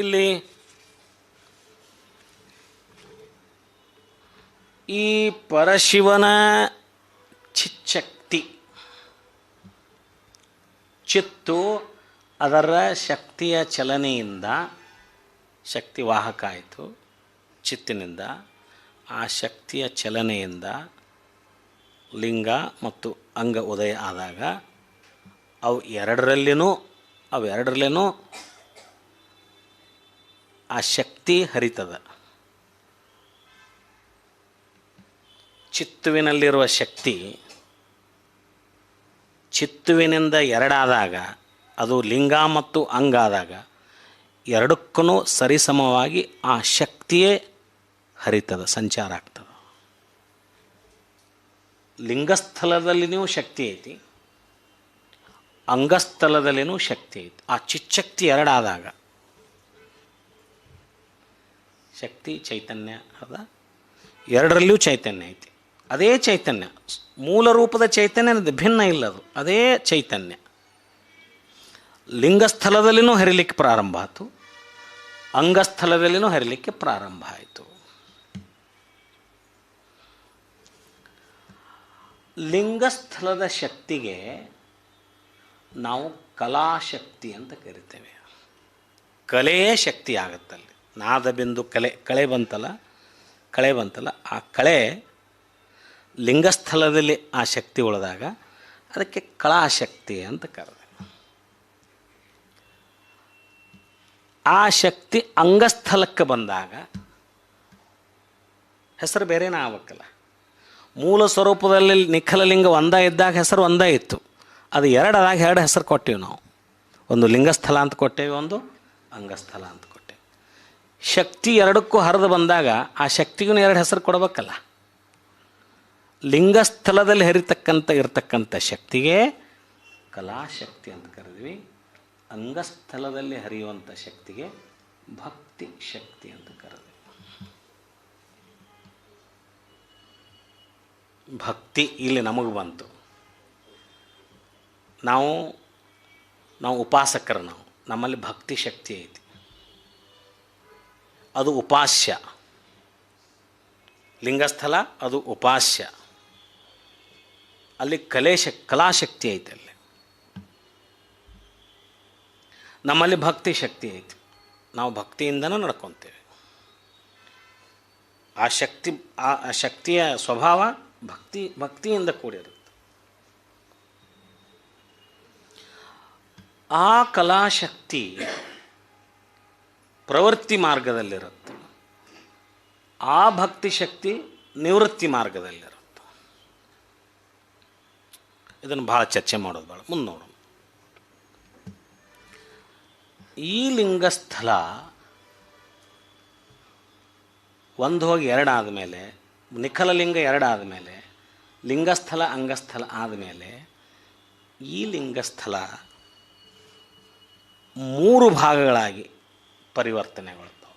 ಇಲ್ಲಿ ಈ ಪರಶಿವನ ಚಿಚ್ಚಕ್ತಿ, ಚಿತ್ತು ಅದರ ಶಕ್ತಿಯ ಚಲನೆಯಿಂದ ಶಕ್ತಿವಾಹಕ ಆಯಿತು. ಚಿತ್ತಿನಿಂದ ಆ ಶಕ್ತಿಯ ಚಲನೆಯಿಂದ ಲಿಂಗ ಮತ್ತು ಅಂಗ ಉದಯ ಆದಾಗ ಅವೆರಡರಲ್ಲಿನೂ ಆ ಶಕ್ತಿ ಹರಿತದ. ಚಿತ್ತುವಿನಲ್ಲಿರುವ ಶಕ್ತಿ ಚಿತ್ತುವಿನಿಂದ ಎರಡಾದಾಗ, ಅದು ಲಿಂಗ ಮತ್ತು ಅಂಗ ಆದಾಗ ಎರಡಕ್ಕೂ ಸರಿಸಮವಾಗಿ ಆ ಶಕ್ತಿಯೇ ಹರಿತದ, ಸಂಚಾರ ಆಗ್ತದೆ. ಲಿಂಗಸ್ಥಳದಲ್ಲಿನೂ ಶಕ್ತಿ ಐತಿ, ಅಂಗಸ್ಥಳದಲ್ಲಿನೂ ಶಕ್ತಿ ಐತಿ. ಆ ಚಿಚ್ಚಕ್ತಿ ಎರಡಾದಾಗ ಶಕ್ತಿ ಚೈತನ್ಯ ಅದ, ಎರಡರಲ್ಲಿಯೂ ಚೈತನ್ಯ ಐತಿ. ಅದೇ ಚೈತನ್ಯ, ಮೂಲ ರೂಪದ ಚೈತನ್ಯ ಭಿನ್ನ ಇಲ್ಲದು, ಅದೇ ಚೈತನ್ಯ ಲಿಂಗಸ್ಥಳದಲ್ಲಿನೂ ಹರಿಲಿಕ್ಕೆ ಪ್ರಾರಂಭ ಆಯಿತು, ಅಂಗಸ್ಥಳದಲ್ಲಿನೂ ಹರಿಲಿಕ್ಕೆ ಪ್ರಾರಂಭ ಆಯಿತು. ಲಿಂಗಸ್ಥಳದ ಶಕ್ತಿಗೆ ನಾವು ಕಲಾಶಕ್ತಿ ಅಂತ ಕರಿತೇವೆ. ಕಲೆಯೇ ಶಕ್ತಿ ಆಗುತ್ತಲ್ಲಿ. ನಾದ ಬಿಂದು ಕಳೆ ಬಂತಲ್ಲ, ಆ ಕಳೆ ಲಿಂಗಸ್ಥಳದಲ್ಲಿ ಆ ಶಕ್ತಿ ಉಳಿದಾಗ ಅದಕ್ಕೆ ಕಲಾಶಕ್ತಿ ಅಂತ ಕರೆದೆ. ಆ ಶಕ್ತಿ ಅಂಗಸ್ಥಳಕ್ಕೆ ಬಂದಾಗ ಹೆಸರು ಬೇರೆನೇ ಆಗ್ಬೇಕಲ್ಲ. ಮೂಲ ಸ್ವರೂಪದಲ್ಲಿ ನಿಖಲಲಿಂಗ ಒಂದೇ ಇದ್ದಾಗ ಹೆಸರು ಒಂದೇ ಇತ್ತು, ಅದು ಎರಡಾದಾಗ ಎರಡು ಹೆಸರು ಕೊಟ್ಟೇವೆ ನಾವು. ಒಂದು ಲಿಂಗಸ್ಥಳ ಅಂತ ಕೊಟ್ಟೇವೆ, ಒಂದು ಅಂಗಸ್ಥಳ ಅಂತ ಕೊಟ್ಟೇವೆ. ಶಕ್ತಿ ಎರಡಕ್ಕೂ ಹರಿದು ಬಂದಾಗ ಆ ಶಕ್ತಿಗೂ ಎರಡು ಹೆಸರು ಕೊಡಬೇಕಲ್ಲ. ಲಿಂಗಸ್ಥಳದಲ್ಲಿ ಇರತಕ್ಕಂಥ ಶಕ್ತಿಗೆ ಕಲಾಶಕ್ತಿ ಅಂತ ಕರೆದ್ವಿ, ಅಂಗಸ್ಥಳದಲ್ಲಿ ಹರಿಯುವಂಥ ಶಕ್ತಿಗೆ ಭಕ್ತಿ ಶಕ್ತಿ ಅಂತ ಕರೆದ್ವಿ. ಭಕ್ತಿ ಇಲ್ಲಿ ನಮಗೆ ಬಂತು. ನಾವು ಉಪಾಸಕರು, ನಮ್ಮಲ್ಲಿ ಭಕ್ತಿ ಶಕ್ತಿ ಐತಿ, ಅದು ಉಪಾಸ್ಯ. ಲಿಂಗಸ್ಥಳ ಅದು ಉಪಾಸ್ಯ, ಅಲ್ಲಿ ಕಲಾಶಕ್ತಿ ಐತೆ. ಅಲ್ಲಿ ನಮ್ಮಲ್ಲಿ ಭಕ್ತಿ ಶಕ್ತಿ ಐತಿ, ನಾವು ಭಕ್ತಿಯಿಂದನೂ ನಡ್ಕೊತೇವೆ. ಆ ಶಕ್ತಿಯ ಸ್ವಭಾವ ಭಕ್ತಿಯಿಂದ ಕೂಡಿರುತ್ತೆ. ಆ ಕಲಾಶಕ್ತಿ ಪ್ರವೃತ್ತಿ ಮಾರ್ಗದಲ್ಲಿರುತ್ತೆ, ಆ ಭಕ್ತಿ ಶಕ್ತಿ ನಿವೃತ್ತಿ ಮಾರ್ಗದಲ್ಲಿರುತ್ತೆ. ಇದನ್ನು ಭಾಳ ಚರ್ಚೆ ಮಾಡೋದು ಭಾಳ, ಮುಂದೆ ನೋಡೋಣ. ಈ ಲಿಂಗಸ್ಥಳ ಒಂದು ಹೋಗಿ ಎರಡಾದ ಮೇಲೆ, ನಿಖಲಲಿಂಗ ಎರಡಾದ ಮೇಲೆ, ಲಿಂಗಸ್ಥಳ ಅಂಗಸ್ಥಳ ಆದಮೇಲೆ ಈ ಲಿಂಗಸ್ಥಳ ಮೂರು ಭಾಗಗಳಾಗಿ ಪರಿವರ್ತನೆಗೊಳ್ತಾವೆ.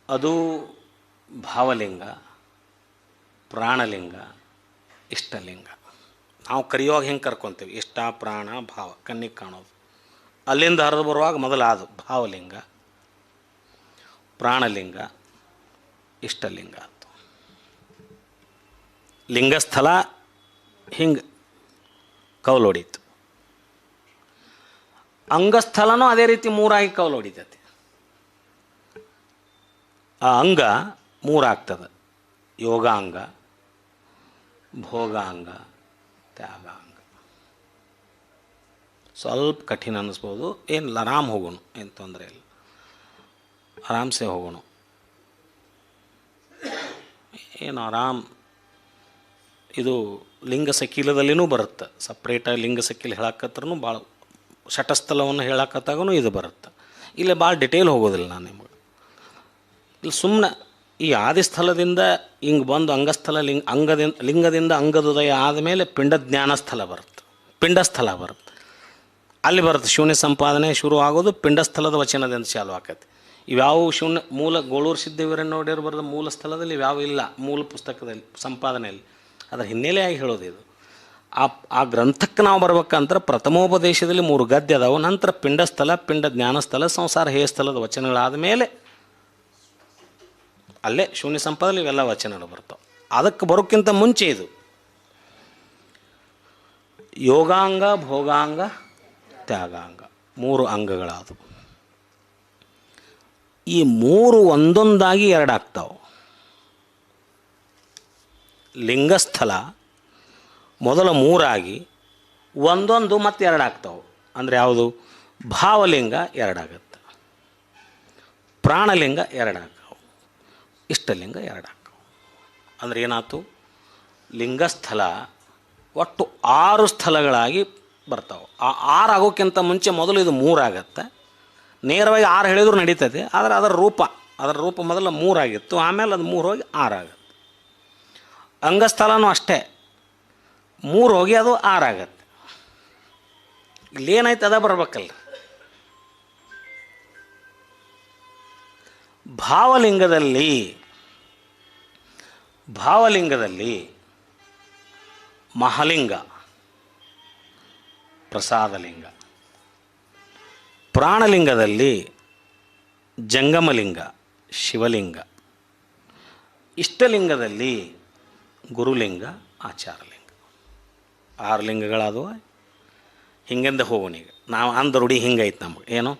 ಅದು ಭಾವಲಿಂಗ, ಪ್ರಾಣಲಿಂಗ, ಇಷ್ಟಲಿಂಗ. ನಾವು ಕರೆಯುವಾಗ ಹೆಂಗೆ ಕರ್ಕೊತೀವಿ, ಇಷ್ಟ ಪ್ರಾಣ ಭಾವ, ಕಣ್ಣಿಗೆ ಕಾಣೋದು. ಅಲ್ಲಿಂದ ಹರಿದು ಬರುವಾಗ ಮೊದಲಾದು ಭಾವಲಿಂಗ, ಪ್ರಾಣಲಿಂಗ, ಇಷ್ಟಲಿಂಗ ಆಯಿತು. ಲಿಂಗಸ್ಥಳ ಹಿಂಗೆ ಕೌಲೊಡೀತು. ಅಂಗಸ್ಥಳನೂ ಅದೇ ರೀತಿ ಮೂರಾಗಿ ಕೌಲೊಡಿತೈತಿ. ಆ ಅಂಗ ಮೂರಾಗ್ತದೆ: ಯೋಗಾಂಗ, ಭೋಗಾಂಗ, ತ್ಯಾಗಾಂಗ. ಸ್ವಲ್ಪ ಕಠಿಣ ಅನ್ನಿಸ್ಬೋದು, ಏನು ಆರಾಮ್ ಹೋಗೋಣ, ಏನು ತೊಂದರೆ ಇಲ್ಲ, ಆರಾಮ್ಸೆ ಹೋಗೋಣ. ಏನು ಆರಾಮ್. ಇದು ಲಿಂಗ ಸಕೀಲದಲ್ಲಿನೂ ಬರುತ್ತೆ, ಸಪ್ರೇಟಾಗಿ ಲಿಂಗ ಸಕೀಲ ಹೇಳಕತ್ರೂ ಭಾಳ ಶಟಸ್ಥಲವನ್ನು ಹೇಳಕತ್ತಾಗೂ ಇದು ಬರುತ್ತೆ. ಇಲ್ಲಿ ಭಾಳ ಡಿಟೇಲ್ ಹೋಗೋದಿಲ್ಲ ನಾನು ನಿಮಗೆ. ಇಲ್ಲಿ ಸುಮ್ಮನೆ ಈ ಆದಿಸ್ಥಳದಿಂದ ಹಿಂಗೆ ಬಂದು ಅಂಗಸ್ಥಲ ಲಿಂಗದಿಂದ ಅಂಗದೋದಯ ಆದಮೇಲೆ ಪಿಂಡಜ್ಞಾನ ಸ್ಥಳ ಬರುತ್ತೆ, ಪಿಂಡಸ್ಥಳ ಬರುತ್ತೆ. ಅಲ್ಲಿ ಬರುತ್ತೆ ಶೂನ್ಯ ಸಂಪಾದನೆ ಶುರು ಆಗೋದು ಪಿಂಡಸ್ಥಳದ ವಚನದಿಂದ ಚಾಲು ಆಕೈತಿ. ಇವ್ಯಾವು ಶೂನ್ಯ ಮೂಲ ಗೋಳೂರು ಸಿದ್ಧವೀರಣ್ಣ ನೋಡಿರು ಬರೆದ ಮೂಲ ಸ್ಥಳದಲ್ಲಿ ಇವ್ಯಾವು ಇಲ್ಲ, ಮೂಲ ಪುಸ್ತಕದಲ್ಲಿ ಸಂಪಾದನೆಯಲ್ಲಿ. ಅದರ ಹಿನ್ನೆಲೆಯಾಗಿ ಹೇಳೋದು ಇದು. ಆ ಗ್ರಂಥಕ್ಕೆ ನಾವು ಬರ್ಬೇಕಂದ್ರೆ ಪ್ರಥಮೋಪದೇಶದಲ್ಲಿ 3 ಗದ್ಯ ಅದಾವು. ನಂತರ ಪಿಂಡಸ್ಥಳ, ಪಿಂಡ ಜ್ಞಾನಸ್ಥಳ, ಸಂಸಾರ ಹೇಯಸ್ಥಳದ ವಚನಗಳಾದ ಮೇಲೆ ಅಲ್ಲೇ ಶೂನ್ಯ ಸಂಪಾದನೆ ಇವೆಲ್ಲ ವಚನಗಳು ಬರ್ತಾವೆ. ಅದಕ್ಕೆ ಬರೋಕ್ಕಿಂತ ಮುಂಚೆ ಇದು ಯೋಗಾಂಗ, ಭೋಗಾಂಗ, ತ್ಯಾಗಾಂಗ 3 ಅಂಗಗಳಾದವು. ಈ 3 ಒಂದೊಂದಾಗಿ 2 ಆಗ್ತಾವೆ. ಲಿಂಗಸ್ಥಳ ಮೊದಲ 3 ಆಗಿ ಒಂದೊಂದು ಮತ್ತು 2 ಆಗ್ತಾವೆ. ಅಂದರೆ ಯಾವುದು? ಭಾವಲಿಂಗ 2 ಆಗುತ್ತೆ, ಪ್ರಾಣಲಿಂಗ 2 ಆಗ್ತಾವೆ, ಇಷ್ಟಲಿಂಗ 2 ಆಗ್ತಾವೆ. ಅಂದರೆ ಏನಾಯ್ತು? ಲಿಂಗಸ್ಥಳ ಒಟ್ಟು 6 ಸ್ಥಳಗಳಾಗಿ ಬರ್ತಾವೆ. ಆ 6 ಆಗೋಕ್ಕಿಂತ ಮುಂಚೆ ಮೊದಲು ಇದು 3 ಆಗತ್ತೆ. ನೇರವಾಗಿ 6 ಹೇಳಿದ್ರು ನಡೀತದೆ, ಆದರೆ ಅದರ ರೂಪ ಮೊದಲು 3 ಆಗಿತ್ತು, ಆಮೇಲೆ ಅದು 3 ಹೋಗಿ 6 ಆಗುತ್ತೆ. ಅಂಗಸ್ಥಳನೂ ಅಷ್ಟೇ, 3 ಹೋಗಿ ಅದು 6 ಆಗತ್ತೆ. ಇಲ್ಲೇನಾಯ್ತು ಅದ ಬರ್ಬೇಕಲ್ಲ. ಭಾವಲಿಂಗದಲ್ಲಿ ಮಹಾಲಿಂಗ, ಪ್ರಸಾದಲಿಂಗ, ಪ್ರಾಣಲಿಂಗದಲ್ಲಿ ಜಂಗಮಲಿಂಗ, ಶಿವಲಿಂಗ, ಇಷ್ಟಲಿಂಗದಲ್ಲಿ ಗುರುಲಿಂಗ, ಆಚಾರಲಿಂಗ. 6 ಲಿಂಗಗಳಾದವು. ಹಿಂಗಿಂದ ಹೋಗೋಣೀಗ ನಾವು ಅಂದ ರೂಢಿ ಹಿಂಗೈತೆ ನಮಗೆ. ಏನು?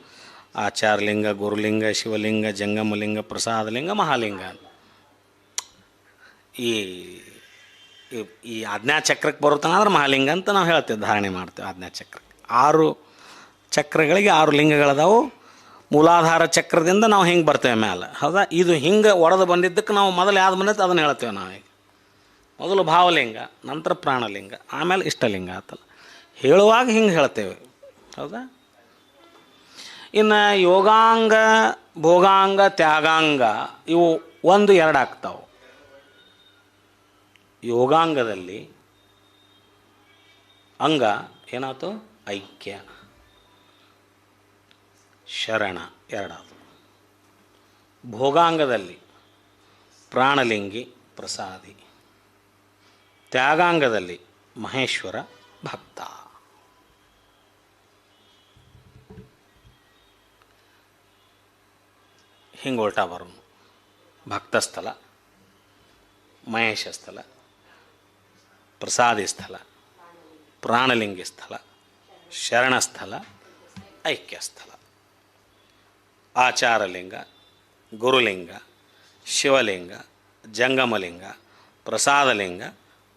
ಆಚಾರಲಿಂಗ, ಗುರುಲಿಂಗ, ಶಿವಲಿಂಗ, ಜಂಗಮಲಿಂಗ, ಪ್ರಸಾದಲಿಂಗ, ಮಹಾಲಿಂಗ. ಈ ಆಜ್ಞಾಚಕ್ರಕ್ಕೆ ಬರುತ್ತಾನಂದ್ರೆ ಮಹಾಲಿಂಗ ಅಂತ ನಾವು ಹೇಳ್ತೇವೆ, ಧಾರಣೆ ಮಾಡ್ತೇವೆ. ಆಜ್ಞಾಚಕ್ರಕ್ಕೆ 6 ಚಕ್ರಗಳಿಗೆ 6 ಲಿಂಗಗಳದಾವು. ಮೂಲಾಧಾರ ಚಕ್ರದಿಂದ ನಾವು ಹಿಂಗೆ ಬರ್ತೇವೆ ಮೇಲೆ, ಹೌದಾ? ಇದು ಹಿಂಗೆ ಒಡೆದು ಬಂದಿದ್ದಕ್ಕೆ ನಾವು ಮೊದಲು ಯಾವ್ದು ಬಂದೈತೆ ಅದನ್ನು ಹೇಳ್ತೇವೆ ನಾವೀಗ. ಮೊದಲು ಭಾವಲಿಂಗ, ನಂತರ ಪ್ರಾಣಲಿಂಗ, ಆಮೇಲೆ ಇಷ್ಟಲಿಂಗ ಆತಲ್ಲ. ಹೇಳುವಾಗ ಹಿಂಗೆ ಹೇಳ್ತೇವೆ, ಹೌದಾ? ಇನ್ನು ಯೋಗಾಂಗ, ಭೋಗಾಂಗ, ತ್ಯಾಗಾಂಗ ಇವು 1, 2 ಆಗ್ತಾವೆ. ಯೋಗಾಂಗದಲ್ಲಿ ಅಂಗ ಏನಾಯ್ತು? ಐಕ್ಯ, ಶರಣ 2 ಆದವು. ಭೋಗಾಂಗದಲ್ಲಿ ಪ್ರಾಣಲಿಂಗಿ, ಪ್ರಸಾದಿ. ತ್ಯಾಗಾಂಗದಲ್ಲಿ ಮಹೇಶ್ವರ, ಭಕ್ತ. ಹಿಂಗೆ ಉಲ್ಟಾ ಬರೋನು. ಭಕ್ತಸ್ಥಳ, ಮಹೇಶ ಸ್ಥಳ, ಪ್ರಸಾದಿ ಸ್ಥಳ, ಪ್ರಾಣಲಿಂಗಿ ಸ್ಥಳ, ಶರಣಸ್ಥಳ, ಐಕ್ಯಸ್ಥಳ. ಆಚಾರಲಿಂಗ, ಗುರುಲಿಂಗ, ಶಿವಲಿಂಗ, ಜಂಗಮಲಿಂಗ, ಪ್ರಸಾದಲಿಂಗ,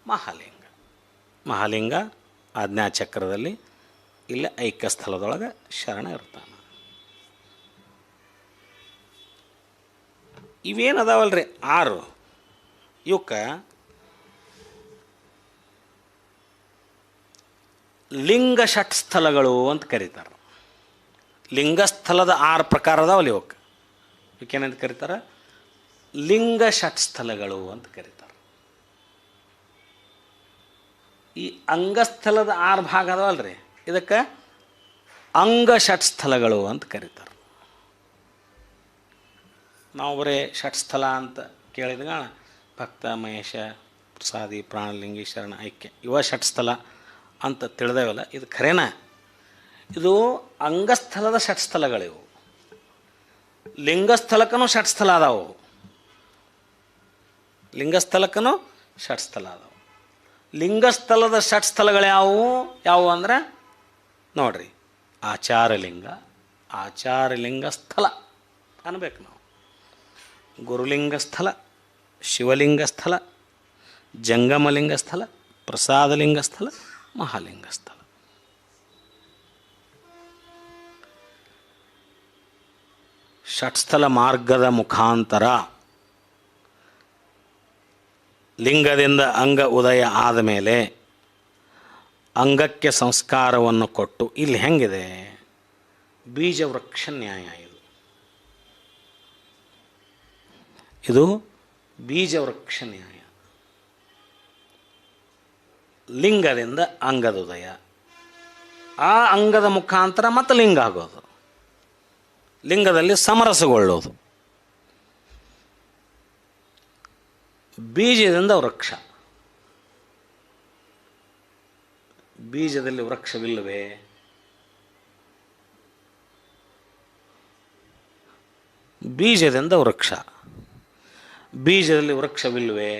ಮಹಾಲಿಂಗ. ಮಹಾಲಿಂಗ ಆಜ್ಞಾಚಕ್ರದಲ್ಲಿ, ಇಲ್ಲೇ ಐಕ್ಯಸ್ಥಳದೊಳಗೆ ಶರಣ ಇರ್ತಾನೆ. ಇವೇನದಾವಲ್ರಿ 6, ಇವಕ್ಕೆ ಲಿಂಗ ಷಟ್ಸ್ಥಳಗಳು ಅಂತ ಕರೀತಾರೆ. ಲಿಂಗಸ್ಥಳದ 6 ಪ್ರಕಾರ ಅದಾವಲ್ಲ ಇವಕ್ಕೆ. ಇವಕ್ಕೇನಂತ ಕರೀತಾರೆ? ಲಿಂಗ ಷಟ್ಸ್ಥಳಗಳು ಅಂತ ಕರೀತಾರೆ. ಈ ಅಂಗಸ್ಥಳದ 6 ಭಾಗ ಅದಾವಲ್ರಿ, ಇದಕ್ಕೆ ಅಂಗ ಷಟ್ಸ್ಥಳಗಳು ಅಂತ ಕರೀತಾರೆ. ನಾವು ಬರೀ ಷಟ್ಸ್ಥಳ ಅಂತ ಕೇಳಿದಾಗ ಭಕ್ತ, ಮಹೇಶ, ಪ್ರಸಾದಿ, ಪ್ರಾಣಲಿಂಗಿ, ಶರಣ, ಐಕ್ಯ ಇವ ಷಟ್ಸ್ಥಳ ಅಂತ ತಿಳಿದೇವಲ್ಲ, ಇದು ಖರೇನ. ಇದು ಅಂಗಸ್ಥಳದ ಷಟ್ಸ್ಥಳಗಳಿವು. ಲಿಂಗಸ್ಥಳಕ್ಕೂ ಷಟ್ಸ್ಥಳ ಅದಾವು, ಲಿಂಗಸ್ಥಳಕ್ಕೂ ಷಟ್ಸ್ಥಳ ಅದಾವು. ಲಿಂಗಸ್ಥಳದ ಷಟ್ಸ್ಥಳಗಳು ಯಾವುವು ಅಂದ್ರೆ ನೋಡ್ರಿ, ಆಚಾರಲಿಂಗ, ಆಚಾರಲಿಂಗ ಸ್ಥಳ ಅನ್ಬೇಕು ನಾವು. ಗುರುಲಿಂಗ ಸ್ಥಳ, ಶಿವಲಿಂಗ ಸ್ಥಳ, ಜಂಗಮಲಿಂಗ ಸ್ಥಳ, ಪ್ರಸಾದಲಿಂಗ ಸ್ಥಳ, ಮಹಾಲಿಂಗ ಸ್ಥಳ. ಷಟ್ಸ್ಥಳ ಮಾರ್ಗದ ಮುಖಾಂತರ ಲಿಂಗದಿಂದ ಅಂಗ ಉದಯ ಆದಮೇಲೆ ಅಂಗಕ್ಕೆ ಸಂಸ್ಕಾರವನ್ನು ಕೊಟ್ಟು, ಇಲ್ಲಿ ಹೆಂಗಿದೆ ಬೀಜ ವೃಕ್ಷ ನ್ಯಾಯ. ಇದು ಬೀಜ ವೃಕ್ಷ ನ್ಯಾಯ. ಲಿಂಗದಿಂದ ಅಂಗದ ಉದಯ, ಆ ಅಂಗದ ಮುಖಾಂತರ ಮತ್ತು ಲಿಂಗ ಆಗೋದು, ಲಿಂಗದಲ್ಲಿ ಸಮರಸಗೊಳ್ಳೋದು. ಬೀಜದಿಂದ ವೃಕ್ಷ, ಬೀಜದಲ್ಲಿ ವೃಕ್ಷವಿಲ್ಲವೇ? ಬೀಜದಿಂದ ವೃಕ್ಷ, ಬೀಜದಲ್ಲಿ ವೃಕ್ಷವಿಲ್ವೇ?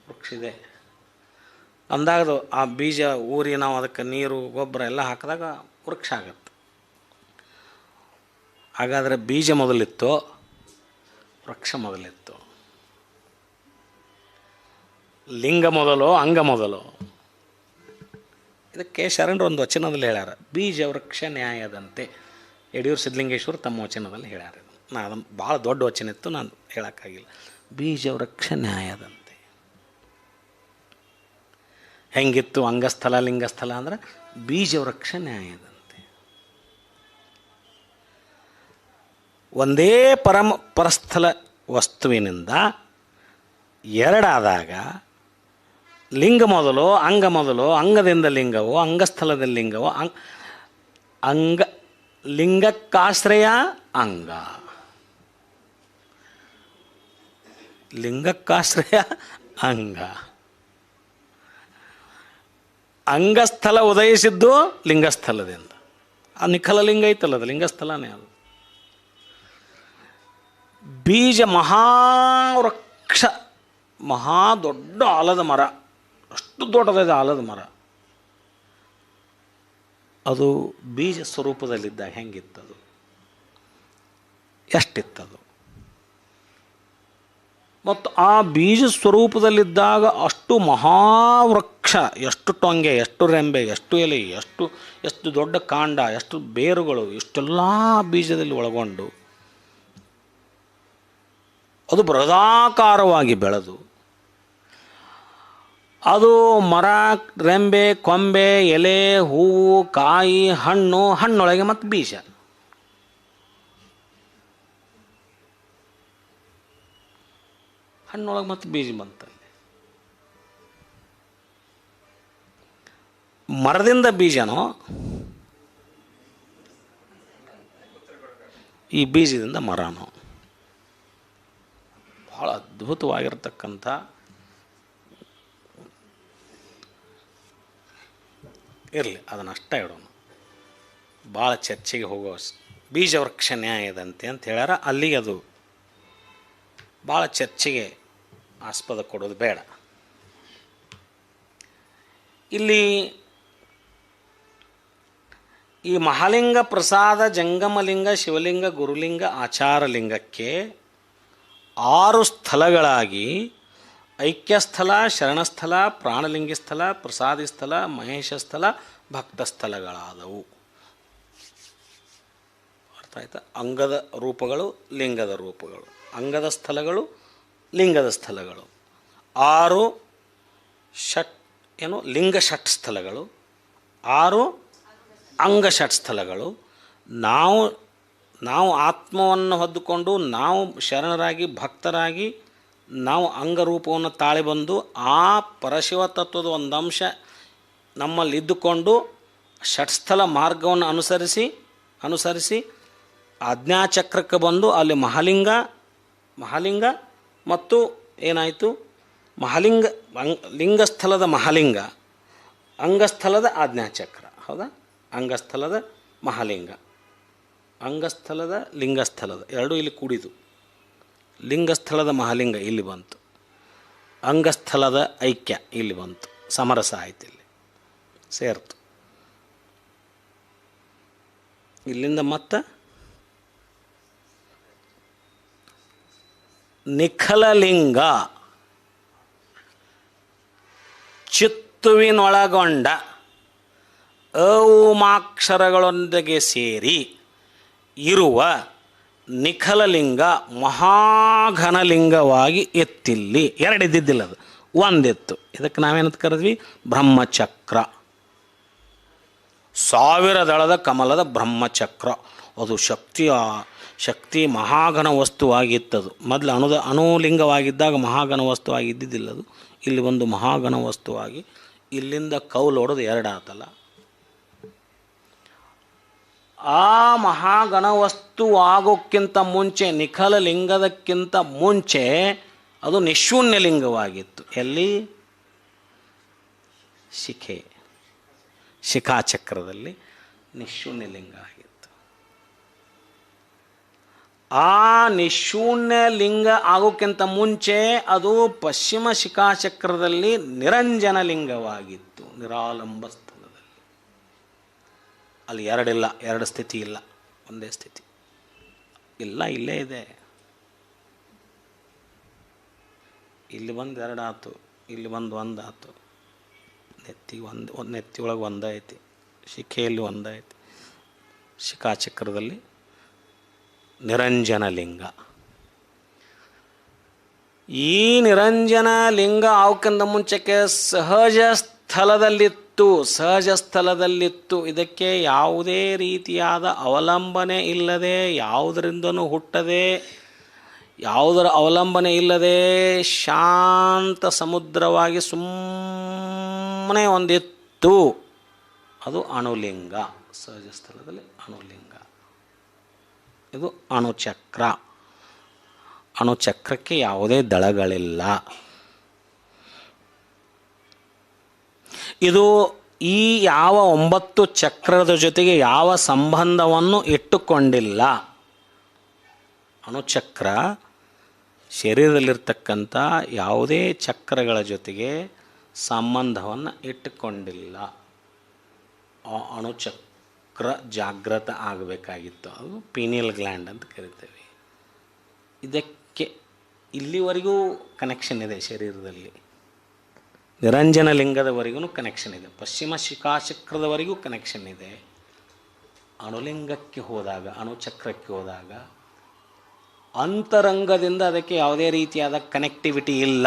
ವೃಕ್ಷ ಇದೆ ಅಂದಾಗ ಆ ಬೀಜ ಊರಿ ನಾವು ಅದಕ್ಕೆ ನೀರು ಗೊಬ್ಬರ ಎಲ್ಲ ಹಾಕಿದಾಗ ವೃಕ್ಷ ಆಗತ್ತೆ. ಹಾಗಾದರೆ ಬೀಜ ಮೊದಲಿತ್ತು, ವೃಕ್ಷ ಮೊದಲಿತ್ತು? ಲಿಂಗ ಮೊದಲು ಅಂಗ ಮೊದಲು? ಇದಕ್ಕೆ ಶರಣರು ಒಂದು ವಚನದಲ್ಲಿ ಹೇಳ್ಯಾರ, ಬೀಜ ವೃಕ್ಷ ನ್ಯಾಯದಂತೆ. ಯಡಿಯೂರು ಸಿದ್ಧಲಿಂಗೇಶ್ವರ ತಮ್ಮ ವಚನದಲ್ಲಿ ಹೇಳ್ಯಾರ. ನಾನು ಅದನ್ನು ಭಾಳ ದೊಡ್ಡ ವಚನ ಇತ್ತು, ನಾನು ಹೇಳೋಕ್ಕಾಗಿಲ್ಲ. ಬೀಜ ವೃಕ್ಷ ನ್ಯಾಯದಂತೆ ಹೆಂಗಿತ್ತು ಅಂಗಸ್ಥಲ ಲಿಂಗಸ್ಥಲ ಅಂದ್ರೆ ಬೀಜ ವೃಕ್ಷ ನ್ಯಾಯದಂತೆ. ಒಂದೇ ಪರಸ್ಥಲ ವಸ್ತುವಿನಿಂದ ಎರಡಾದಾಗ ಲಿಂಗ ಮೊದಲು ಅಂಗ ಮೊದಲು, ಅಂಗದಿಂದ ಲಿಂಗವೋ ಅಂಗಸ್ಥಲದ ಲಿಂಗವೋ, ಅಂಗ ಲಿಂಗಕ್ಕಾಶ್ರಯ ಅಂಗ, ಲಿಂಗಕ್ಕಾಶ್ರಯ ಅಂಗ. ಅಂಗಸ್ಥಲ ಉದಯಿಸಿದ್ದು ಲಿಂಗಸ್ಥಲದಿಂದ. ಆ ನಿಖಲ ಲಿಂಗ ಐತಲ್ಲ, ಅದು ಲಿಂಗಸ್ಥಲನೇ. ಅದು ಬೀಜ ಮಹಾವೃಕ್ಷ, ಮಹಾ ದೊಡ್ಡ ಆಲದ ಮರ, ಅಷ್ಟು ದೊಡ್ಡದಾದ ಆಲದ ಮರ. ಅದು ಬೀಜ ಸ್ವರೂಪದಲ್ಲಿದ್ದಾಗ ಹೆಂಗಿತ್ತದು, ಎಷ್ಟಿತ್ತದು? ಮತ್ತು ಆ ಬೀಜ ಸ್ವರೂಪದಲ್ಲಿದ್ದಾಗ ಅಷ್ಟು ಮಹಾವೃಕ್ಷ, ಎಷ್ಟು ಟೊಂಗೆ, ಎಷ್ಟು ರೆಂಬೆ, ಎಷ್ಟು ಎಲೆ, ಎಷ್ಟು ದೊಡ್ಡ ಕಾಂಡ, ಎಷ್ಟು ಬೇರುಗಳು, ಇಷ್ಟೆಲ್ಲ ಬೀಜದಲ್ಲಿ ಒಳಗೊಂಡು ಅದು ಬೃಹದಾಕಾರವಾಗಿ ಬೆಳೆದು ಅದು ಮರ, ರೆಂಬೆ, ಕೊಂಬೆ, ಎಲೆ, ಹೂವು, ಕಾಯಿ, ಹಣ್ಣು, ಹಣ್ಣೊಳಗೆ ಮತ್ತು ಬೀಜ. ಹಣ್ಣೊಳಗೆ ಮತ್ತು ಬೀಜ ಬಂತಲ್ಲಿ. ಮರದಿಂದ ಬೀಜನೋ ಈ ಬೀಜದಿಂದ ಮರನೋ? ಭಾಳ ಅದ್ಭುತವಾಗಿರ್ತಕ್ಕಂಥ ಇರಲಿ, ಅದನ್ನಷ್ಟೇ ಇಡೋಣ. ಭಾಳ ಚರ್ಚೆಗೆ ಹೋಗೋ ಬೀಜ ವೃಕ್ಷ ನ್ಯಾಯದಂತೆ ಅಂತ ಹೇಳ್ಯಾರ. ಅಲ್ಲಿಗೆ ಅದು ಭಾಳ ಚರ್ಚೆಗೆ ಆಸ್ಪದ ಕೊಡೋದು ಬೇಡ. ಇಲ್ಲಿ ಈ ಮಹಾಲಿಂಗ ಪ್ರಸಾದ ಜಂಗಮಲಿಂಗ ಶಿವಲಿಂಗ ಗುರುಲಿಂಗ ಆಚಾರಲಿಂಗಕ್ಕೆ 6 ಸ್ಥಳಗಳಾಗಿ ಐಕ್ಯಸ್ಥಳ, ಶರಣಸ್ಥಳ, ಪ್ರಾಣಲಿಂಗಿ ಸ್ಥಳ, ಪ್ರಸಾದಿ ಸ್ಥಳ, ಮಹೇಶ ಸ್ಥಳ, ಭಕ್ತ ಸ್ಥಳಗಳಾದವು. ಅರ್ಥ ಆಯ್ತಾ? ಅಂಗದ ರೂಪಗಳು, ಲಿಂಗದ ರೂಪಗಳು, ಅಂಗದ ಸ್ಥಳಗಳು, ಲಿಂಗದ ಸ್ಥಳಗಳು. 6 ಷಟ್ ಏನು ಲಿಂಗ ಷಟ್ ಸ್ಥಳಗಳು, 6 ಅಂಗ ಷಟ್ ಸ್ಥಳಗಳು. ನಾವು ಆತ್ಮವನ್ನು ಹೊದ್ದುಕೊಂಡು ನಾವು ಶರಣರಾಗಿ ಭಕ್ತರಾಗಿ ನಾವು ಅಂಗರೂಪವನ್ನು ತಾಳಿ ಬಂದು ಆ ಪರಶಿವ ತತ್ವದ ಒಂದು ಅಂಶ ನಮ್ಮಲ್ಲಿದ್ದುಕೊಂಡು ಷಟ್ಸ್ಥಲ ಮಾರ್ಗವನ್ನು ಅನುಸರಿಸಿ ಆಜ್ಞಾಚಕ್ರಕ್ಕೆ ಬಂದು ಅಲ್ಲಿ ಮಹಾಲಿಂಗ ಮತ್ತು ಏನಾಯಿತು, ಲಿಂಗಸ್ಥಳದ ಮಹಾಲಿಂಗ, ಅಂಗಸ್ಥಳದ ಆಜ್ಞಾಚಕ್ರ. ಹೌದಾ? ಅಂಗಸ್ಥಳದ ಮಹಾಲಿಂಗ, ಅಂಗಸ್ಥಳದ ಲಿಂಗಸ್ಥಳದ ಎರಡೂ ಇಲ್ಲಿ ಕೂಡಿದು. ಲಿಂಗಸ್ಥಳದ ಮಹಾಲಿಂಗ ಇಲ್ಲಿ ಬಂತು, ಅಂಗಸ್ಥಳದ ಐಕ್ಯ ಇಲ್ಲಿ ಬಂತು, ಸಮರಸ ಆಯ್ತು, ಇಲ್ಲಿ ಸೇರ್ತು. ಇಲ್ಲಿಂದ ಮತ್ತೆ ನಿಖಲಲಿಂಗ ಚಿತ್ತುವಿನೊಳಗೊಂಡ ಅವುಮಾಕ್ಷರಗಳೊಂದಿಗೆ ಸೇರಿ ಇರುವ ನಿಖಲಲಿಂಗ ಮಹಾಘನಲಿಂಗವಾಗಿ ಎತ್ತಿಲ್ಲಿ. ಎರಡು ಇದ್ದಿದ್ದಿಲ್ಲ, ಅದು ಒಂದಿತ್ತು. ಇದಕ್ಕೆ ನಾವೇನಂತ ಕರೆದ್ವಿ? ಬ್ರಹ್ಮಚಕ್ರ. 1000 ದಳದ ಕಮಲದ ಬ್ರಹ್ಮಚಕ್ರ. ಅದು ಶಕ್ತಿ ಮಹಾಘನ ವಸ್ತುವಾಗಿತ್ತದು. ಮೊದಲು ಅಣುಲಿಂಗವಾಗಿದ್ದಾಗ ಮಹಾಘನ ವಸ್ತುವಾಗಿ ಇದ್ದಿದ್ದಿಲ್ಲ ಅದು. ಇಲ್ಲಿ ಒಂದು ಮಹಾಘನ ವಸ್ತುವಾಗಿ ಇಲ್ಲಿಂದ ಕೌಲು ಹೊಡೆದು 2 ಆತಲ್ಲ, ಆ ಮಹಾಘನ ವಸ್ತು ಆಗೋಕ್ಕಿಂತ ಮುಂಚೆ, ನಿಖಲ ಲಿಂಗದಕ್ಕಿಂತ ಮುಂಚೆ ಅದು ನಿಶೂನ್ಯ ಲಿಂಗವಾಗಿತ್ತು. ಎಲ್ಲಿ? ಶಿಖಾಚಕ್ರದಲ್ಲಿ ನಿಶೂನ್ಯ ಲಿಂಗ ಆಗಿತ್ತು. ಆ ನಿಶೂನ್ಯ ಲಿಂಗ ಆಗೋಕ್ಕಿಂತ ಮುಂಚೆ ಅದು ಪಶ್ಚಿಮ ಶಿಖಾಚಕ್ರದಲ್ಲಿ ನಿರಂಜನ ಲಿಂಗವಾಗಿತ್ತು, ನಿರಾಲಂಬ ಸ್ಥಳದಲ್ಲಿ. ಅಲ್ಲಿ 2 ಇಲ್ಲ, 2 ಸ್ಥಿತಿ ಇಲ್ಲ, ಒಂದೇ ಸ್ಥಿತಿ ಇಲ್ಲ. ಇಲ್ಲೇ ಇದೆ. ಇಲ್ಲಿ ಬಂದು 2 ಆಯ್ತು, ಇಲ್ಲಿ ಬಂದು 1 ಆಯ್ತು. ನೆತ್ತಿಯೊಳಗೆ 1 ಐತಿ, ಶಿಖೆಯಲ್ಲಿ 1 ಐತಿ. ಶಿಖಾಚಕ್ರದಲ್ಲಿ ನಿರಂಜನ ಲಿಂಗ. ಈ ನಿರಂಜನ ಲಿಂಗ ಅವಕ್ಕಿಂತ ಮುಂಚೆಗೆ ಸಹಜ ಸ್ಥಳದಲ್ಲಿತ್ತು. ಇದಕ್ಕೆ ಯಾವುದೇ ರೀತಿಯಾದ ಅವಲಂಬನೆ ಇಲ್ಲದೆ, ಯಾವುದರಿಂದನೂ ಹುಟ್ಟದೆ, ಯಾವುದರ ಅವಲಂಬನೆ ಇಲ್ಲದೆ ಶಾಂತ ಸಮುದ್ರವಾಗಿ ಸುಮ್ಮನೆ ಒಂದಿತ್ತು. ಅದು ಅಣುಲಿಂಗ. ಸಹಜ ಸ್ಥಳದಲ್ಲಿ ಅಣುಲಿಂಗ. ಇದು ಅಣುಚಕ್ರ. ಅಣುಚಕ್ರಕ್ಕೆ ಯಾವುದೇ ದಳಗಳಿಲ್ಲ. ಇದು ಈ ಯಾವ 9 ಚಕ್ರದ ಜೊತೆಗೆ ಯಾವ ಸಂಬಂಧವನ್ನು ಇಟ್ಟುಕೊಂಡಿಲ್ಲ. ಅಣುಚಕ್ರ ಶರೀರದಲ್ಲಿರ್ತಕ್ಕಂಥ ಯಾವುದೇ ಚಕ್ರಗಳ ಜೊತೆಗೆ ಸಂಬಂಧವನ್ನು ಇಟ್ಟುಕೊಂಡಿಲ್ಲ. ಆ ಅಣುಚಕ್ರ ಜಾಗೃತ ಆಗಬೇಕಾಗಿತ್ತು. ಅದು ಪೀನಿಯಲ್ ಗ್ಲ್ಯಾಂಡ್ ಅಂತ ಕರಿತೇವೆ. ಇದಕ್ಕೆ ಇಲ್ಲಿವರೆಗೂ ಕನೆಕ್ಷನ್ ಇದೆ. ಶರೀರದಲ್ಲಿ ನಿರಂಜನ ಲಿಂಗದವರೆಗೂ ಕನೆಕ್ಷನ್ ಇದೆ, ಪಶ್ಚಿಮ ಶಿಖಾಚಕ್ರದವರೆಗೂ ಕನೆಕ್ಷನ್ ಇದೆ. ಅಣುಲಿಂಗಕ್ಕೆ ಹೋದಾಗ, ಅಣುಚಕ್ರಕ್ಕೆ ಹೋದಾಗ ಅಂತರಂಗದಿಂದ ಅದಕ್ಕೆ ಯಾವುದೇ ರೀತಿಯಾದ ಕನೆಕ್ಟಿವಿಟಿ ಇಲ್ಲ.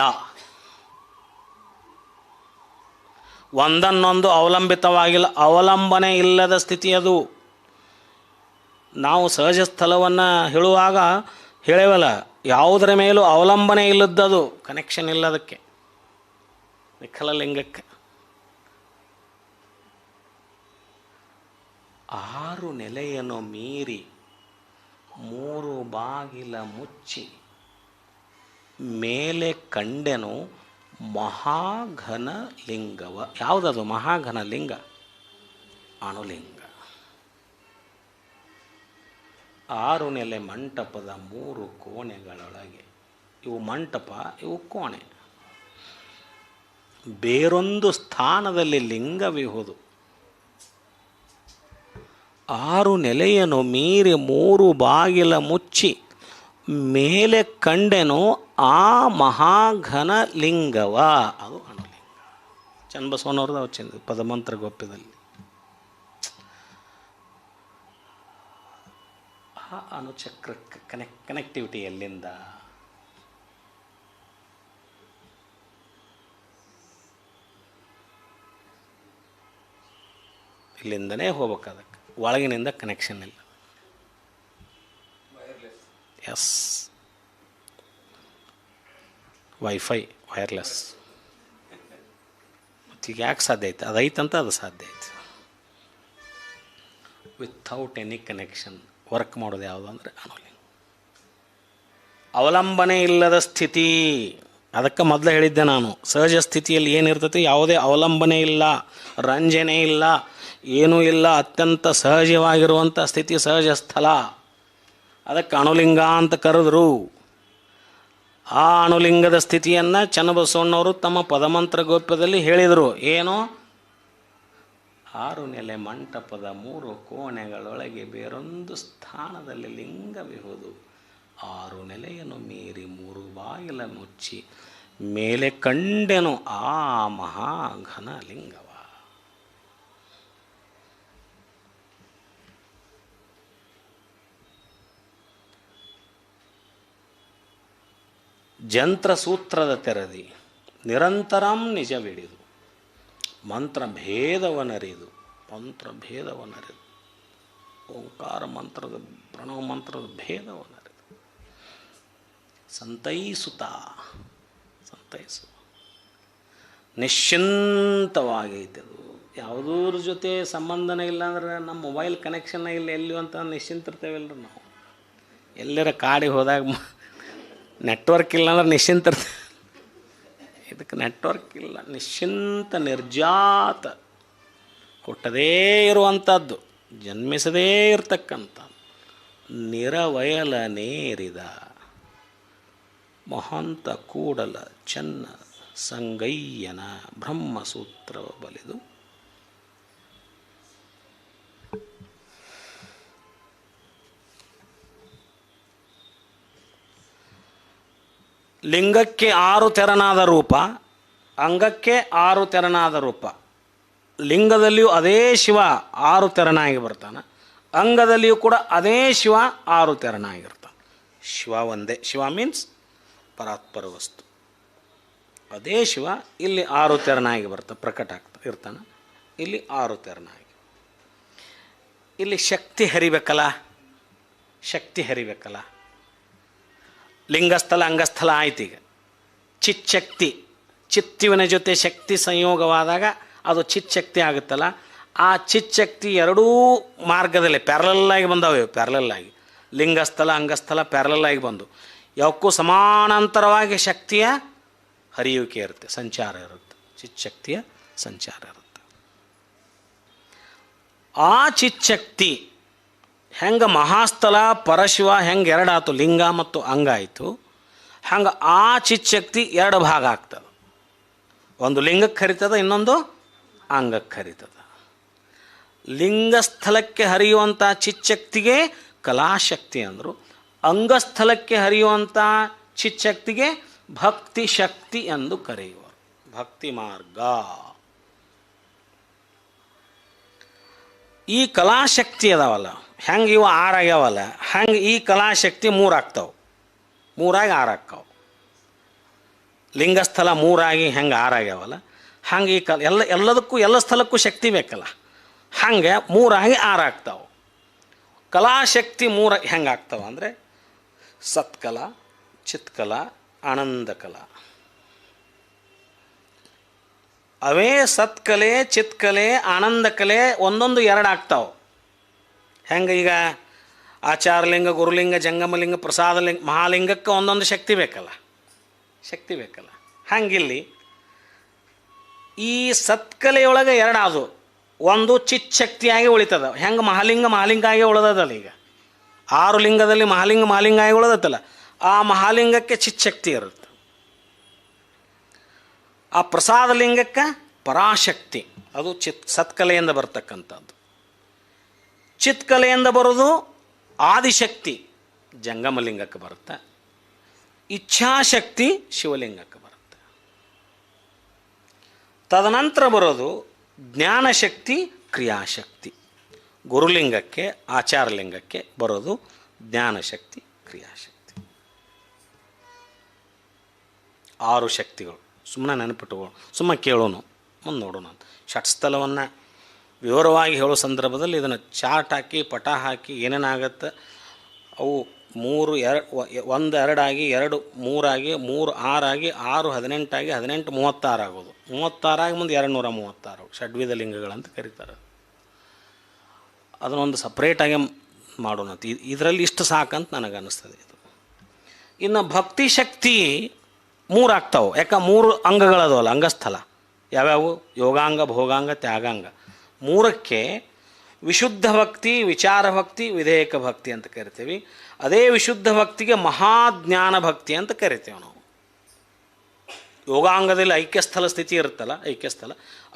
ಒಂದನ್ನೊಂದು ಅವಲಂಬಿತವಾಗಿಲ್ಲ, ಅವಲಂಬನೆ ಇಲ್ಲದ ಸ್ಥಿತಿ ಅದು. ನಾವು ಸಹಜ ಸ್ಥಳವನ್ನು ಹೇಳುವಾಗ ಹೇಳೇವಲ್ಲ, ಯಾವುದರ ಮೇಲೂ ಅವಲಂಬನೆ ಇಲ್ಲದ್ದದು, ಕನೆಕ್ಷನ್ ಇಲ್ಲದಕ್ಕೆ. ನಿಖಲಲಿಂಗಕ್ಕೆ 6 ನೆಲೆಯನ್ನು ಮೀರಿ 3 ಬಾಗಿಲ ಮುಚ್ಚಿ ಮೇಲೆ ಕಂಡೆನು ಮಹಾಘನ ಲಿಂಗವ. ಯಾವುದದು ಮಹಾಘನ ಲಿಂಗ? ಅಣುಲಿಂಗ. 6 ನೆಲೆ ಮಂಟಪದ 3 ಕೋಣೆಗಳೊಳಗೆ, ಇವು ಮಂಟಪ, ಇವು ಕೋಣೆ, ಬೇರೊಂದು ಸ್ಥಾನದಲ್ಲಿ ಲಿಂಗವಿಹುದು. 6 ನೆಲೆಯನ್ನು ಮೀರಿ 3 ಬಾಗಿಲ ಮುಚ್ಚಿ ಮೇಲೆ ಕಂಡೆನು ಆ ಮಹಾಘನ ಲಿಂಗವ. ಅದು ಅಣುಲಿಂಗ. ಚನ್ನಬಸವಣ್ಣವ್ರದ್ದು వచ్చింది ಪದಮಂತ್ರ ಗೋಪ್ಯದಲ್ಲಿ. ಆ ಅಣುಚಕ್ರಕ್ಕೆ ಕನೆಕ್ಟಿವಿಟಿ ಎಲ್ಲಿಂದ? ಇಲ್ಲಿಂದನೇ ಹೋಗ್ಬೇಕಾದಕ್ಕೆ. ಒಳಗಿನಿಂದ ಕನೆಕ್ಷನ್ ಇಲ್ಲ. Yes, wifi wireless. ಮತ್ತೀಗ ಯಾಕೆ ಸಾಧ್ಯ ಐತೆ? ಅದೈತಂತ ಅದು ಸಾಧ್ಯ ಐತೆ. ವಿಥೌಟ್ ಎನಿ ಕನೆಕ್ಷನ್ ವರ್ಕ್ ಮಾಡೋದು ಯಾವುದು ಅಂದರೆ ಅಣುಲಿಂಗ. ಅವಲಂಬನೆ ಇಲ್ಲದ ಸ್ಥಿತಿ. ಅದಕ್ಕೆ ಮೊದಲೇ ಹೇಳಿದ್ದೆ ನಾನು, ಸಹಜ ಸ್ಥಿತಿಯಲ್ಲಿ ಏನಿರ್ತೈತಿ, ಯಾವುದೇ ಅವಲಂಬನೆ ಇಲ್ಲ, ರಂಜನೆ ಇಲ್ಲ, ಏನೂ ಇಲ್ಲ, ಅತ್ಯಂತ ಸಹಜವಾಗಿರುವಂಥ ಸ್ಥಿತಿ ಸಹಜ ಸ್ಥಳ. ಅದಕ್ಕೆ ಅಣುಲಿಂಗ ಅಂತ ಕರೆದ್ರು. ಆ ಅಣುಲಿಂಗದ ಸ್ಥಿತಿಯನ್ನು ಚನ್ನಬಸವಣ್ಣವರು ತಮ್ಮ ಪದಮಂತ್ರ ಗೋಪ್ಯದಲ್ಲಿ ಹೇಳಿದರು. ಏನು? 6 ನೆಲೆ ಮಂಟಪದ 3 ಕೋಣೆಗಳೊಳಗೆ ಬೇರೊಂದು ಸ್ಥಾನದಲ್ಲಿ ಲಿಂಗವಿಹುದು. 6 ನೆಲೆಯನ್ನು ಮೀರಿ 3 ಬಾಗಿಲ ಮುಚ್ಚಿ ಮೇಲೆ ಕಂಡೆನು ಆ ಮಹಾಘನ ಲಿಂಗವ. ಜಂತ್ರ ಸೂತ್ರದ ತೆರದಿ ನಿರಂತರಂ ನಿಜವಿಡಿದು ಮಂತ್ರ ಭೇದವನರಿದು ಓಂಕಾರ ಮಂತ್ರದ ಪ್ರಣವ ಮಂತ್ರದ ಭೇದವನರಿದು ಸಂತೈಸು ನಿಶ್ಚಿಂತವಾಗೈತೆ. ಅದು ಯಾವುದೂರ ಜೊತೆ ಸಂಬಂಧನೇ ಇಲ್ಲ ಅಂದ್ರೆ ನಮ್ಮ ಮೊಬೈಲ್ ಕನೆಕ್ಷನ್ ಇಲ್ಲ ಎಲ್ಲಿ ಅಂತ ನಿಶ್ಚಿಂತಿರ್ತೇವಲ್ರಿ ನಾವು. ಎಲ್ಲರ ಕಾಡಿಗೆ ಹೋದಾಗ ನೆಟ್ವರ್ಕ್ ಇಲ್ಲ ಅಂದ್ರೆ ನಿಶ್ಚಿಂತಿರ್ತೇವೆ. ಇದಕ್ಕೆ ನೆಟ್ವರ್ಕ್ ಇಲ್ಲ, ನಿಶ್ಚಿಂತ ನಿರ್ಜಾತ, ಹುಟ್ಟದೇ ಇರುವಂಥದ್ದು, ಜನ್ಮಿಸದೇ ಇರತಕ್ಕಂಥ ನಿರವಯಲ ನೇರಿದ ಮಹಾಂತ ಕೂಡಲ ಚೆನ್ನ ಸಂಗಯ್ಯನ ಬ್ರಹ್ಮಸೂತ್ರವ ಬಲಿದು ಲಿಂಗಕ್ಕೆ 6 ತೆರನಾದ ರೂಪ, ಅಂಗಕ್ಕೆ 6 ತೆರನಾದ ರೂಪ. ಲಿಂಗದಲ್ಲಿಯೂ ಅದೇ ಶಿವ 6 ತೆರನಾಗಿ ಬರ್ತಾನೆ, ಅಂಗದಲ್ಲಿಯೂ ಕೂಡ ಅದೇ ಶಿವ 6 ತೆರನಾಗಿರ್ತಾನೆ. ಶಿವ ಒಂದೇ, ಶಿವ ಮೀನ್ಸ್ ಪರಾತ್ಪರ ವಸ್ತು. ಅದೇ ಶಿವ ಇಲ್ಲಿ 6 ತೆರನಾಗಿ ಪ್ರಕಟ ಇರ್ತಾನೆ, ಇಲ್ಲಿ 6 ತೆರನಾಗಿ. ಇಲ್ಲಿ ಶಕ್ತಿ ಹರಿಬೇಕಲ್ಲ. ಲಿಂಗಸ್ಥಲ ಅಂಗಸ್ಥಲ ಆಯ್ತು. ಈಗ ಚಿಚ್ಚಕ್ತಿ, ಚಿತ್ತಿವಿನ ಜೊತೆ ಶಕ್ತಿ ಸಂಯೋಗವಾದಾಗ ಅದು ಚಿಚ್ಚಕ್ತಿ ಆಗುತ್ತಲ್ಲ. ಆ ಚಿಚ್ಚಕ್ತಿ ಎರಡೂ ಮಾರ್ಗದಲ್ಲಿ ಪ್ಯಾರಲಲ್ಲಾಗಿ ಬಂದವೆ. ಪ್ಯಾರಲಲ್ಲಾಗಿ ಲಿಂಗಸ್ಥಲ ಅಂಗಸ್ಥಲ ಪ್ಯಾರಲಲ್ಲಾಗಿ ಬಂದು ಯಾವಕ್ಕೂ ಸಮಾನಾಂತರವಾಗಿ ಶಕ್ತಿಯ ಹರಿಯುವಿಕೆ ಇರುತ್ತೆ, ಸಂಚಾರ ಇರುತ್ತೆ. ಚಿಚ್ಚಕ್ತಿಯ ಸಂಚಾರ ಇರುತ್ತೆ. ಆ ಚಿಚ್ಚಕ್ತಿ ಹೆಂಗೆ ಮಹಾಸ್ಥಲ ಪರಶಿವ ಹೆಂಗೆ 2 ಆಯ್ತು, ಲಿಂಗ ಮತ್ತು ಅಂಗ ಆಯಿತು, ಹಂಗೆ ಆ ಚಿಚ್ಚಕ್ತಿ 2 ಭಾಗ ಆಗ್ತದೆ. ಒಂದು ಲಿಂಗಕ್ಕೆ ಹರಿತದ, ಇನ್ನೊಂದು ಅಂಗಕ್ಕೆ ಹರಿತದ. ಲಿಂಗಸ್ಥಲಕ್ಕೆ ಹರಿಯುವಂಥ ಚಿಚ್ಚಕ್ತಿಗೆ ಕಲಾಶಕ್ತಿ ಅಂದರು, ಅಂಗಸ್ಥಲಕ್ಕೆ ಹರಿಯುವಂಥ ಚಿಚ್ಚಕ್ತಿಗೆ ಭಕ್ತಿ ಶಕ್ತಿ ಎಂದು ಕರೆಯುವರು. ಭಕ್ತಿ ಮಾರ್ಗ. ಈ ಕಲಾಶಕ್ತಿ ಅದಾವಲ್ಲ, ಹೆಂಗೆ ಇವು 6 ಆಗ್ಯಾವಲ್ಲ, ಹಂಗೆ ಈ ಕಲಾಶಕ್ತಿ 3 ಆಗ್ತಾವೆ, 3 ಆಗಿ 6 ಆಗ್ತಾವೆ. ಲಿಂಗಸ್ಥಲ 3 ಆಗಿ ಹೆಂಗೆ 6 ಆಗ್ಯಾವಲ್ಲ, ಹಂಗೆ ಈ ಎಲ್ಲದಕ್ಕೂ ಎಲ್ಲ ಸ್ಥಳಕ್ಕೂ ಶಕ್ತಿ ಬೇಕಲ್ಲ, ಹಂಗೆ 3 ಆಗಿ 6 ಆಗ್ತಾವೆ. ಕಲಾಶಕ್ತಿ 3 ಹೆಂಗೆ ಆಗ್ತಾವೆ ಅಂದರೆ ಸತ್ಕಲಾ, ಚಿತ್ಕಲಾ, ಆನಂದಕಲಾ. ಅವೇ ಸತ್ಕಲೆ, ಚಿತ್ಕಲೆ, ಆನಂದಕಲೆ ಒಂದೊಂದು 2 ಆಗ್ತಾವೆ. ಹೆಂಗೆ ಈಗ ಆಚಾರಲಿಂಗ, ಗುರುಲಿಂಗ, ಜಂಗಮಲಿಂಗ, ಪ್ರಸಾದಲಿಂಗ, ಮಹಾಲಿಂಗಕ್ಕೆ ಒಂದೊಂದು ಶಕ್ತಿ ಬೇಕಲ್ಲ. ಹಂಗಿಲ್ಲಿ ಈ ಸತ್ಕಲೆಯೊಳಗೆ 2 ಆದವು. ಒಂದು ಚಿಚ್ಚಕ್ತಿಯಾಗಿ ಉಳಿತದ. ಹೆಂಗೆ ಮಹಾಲಿಂಗ ಆಗಿ ಉಳಿದದಲ್ಲ. ಈಗ 6 ಲಿಂಗದಲ್ಲಿ ಮಹಾಲಿಂಗ ಆಗಿ ಉಳಿದತ್ತಲ್ಲ, ಆ ಮಹಾಲಿಂಗಕ್ಕೆ ಚಿಚ್ಚಕ್ತಿ ಇರುತ್ತೆ. ಆ ಪ್ರಸಾದ ಲಿಂಗಕ್ಕೆ ಪರಾಶಕ್ತಿ, ಅದು ಸತ್ಕಲೆಯಿಂದ ಬರ್ತಕ್ಕಂಥದ್ದು. ಚಿತ್ಕಲೆಯಿಂದ ಬರೋದು ಆದಿಶಕ್ತಿ, ಜಂಗಮಲಿಂಗಕ್ಕೆ ಬರುತ್ತೆ. ಇಚ್ಛಾಶಕ್ತಿ ಶಿವಲಿಂಗಕ್ಕೆ ಬರುತ್ತೆ. ತದನಂತರ ಬರೋದು ಜ್ಞಾನಶಕ್ತಿ, ಕ್ರಿಯಾಶಕ್ತಿ. ಗುರುಲಿಂಗಕ್ಕೆ, ಆಚಾರಲಿಂಗಕ್ಕೆ ಬರೋದು ಜ್ಞಾನಶಕ್ತಿ, ಕ್ರಿಯಾಶಕ್ತಿ. 6 ಶಕ್ತಿಗಳು. ಸುಮ್ಮನೆ ನೆನಪಿಟ್ಟುಗಳು, ಸುಮ್ಮನೆ ಕೇಳೋನು, ಮುಂದೆ ನೋಡೋಣ. ಷಟ್ಸ್ಥಲವನ್ನು ವಿವರವಾಗಿ ಹೇಳೋ ಸಂದರ್ಭದಲ್ಲಿ ಇದನ್ನು ಚಾರ್ಟ್ ಹಾಕಿ, ಪಟ ಹಾಕಿ ಏನೇನಾಗತ್ತೆ, ಅವು 3 1 2 ಆಗಿ 2 3 ಆಗಿ 3 6 ಆಗಿ 6 18 ಆಗಿ 18 36 ಆಗೋದು. 36 ಆಗಿ ಮುಂದೆ 236 ಷಡ್ವಿಧ ಲಿಂಗಗಳಂತ ಕರೀತಾರೆ. ಅದನ್ನೊಂದು ಸಪ್ರೇಟಾಗಿ ಮಾಡೋಣ. ಇದರಲ್ಲಿ ಇಷ್ಟು ಸಾಕಂತ ನನಗೆ ಅನ್ನಿಸ್ತದೆ. ಇದು ಇನ್ನು ಭಕ್ತಿ ಶಕ್ತಿ 3 ಆಗ್ತಾವೆ. ಯಾಕೆ 3 ಅಂಗಗಳದವಲ್ಲ, ಅಂಗಸ್ಥಲ ಯಾವ್ಯಾವು? ಯೋಗಾಂಗ, ಭೋಗಾಂಗ, ತ್ಯಾಗಾಂಗ. 3ಕ್ಕೆ ವಿಶುದ್ಧ ಭಕ್ತಿ, ವಿಚಾರ ಭಕ್ತಿ, ವಿಧೇಯಕ ಭಕ್ತಿ ಅಂತ ಕರಿತೀವಿ. ಅದೇ ವಿಶುದ್ಧ ಭಕ್ತಿಗೆ ಮಹಾಜ್ಞಾನ ಭಕ್ತಿ ಅಂತ ಕರಿತೇವೆ ನಾವು. ಯೋಗಾಂಗದಲ್ಲಿ ಐಕ್ಯಸ್ಥಲ ಸ್ಥಿತಿ ಇರುತ್ತಲ್ಲ,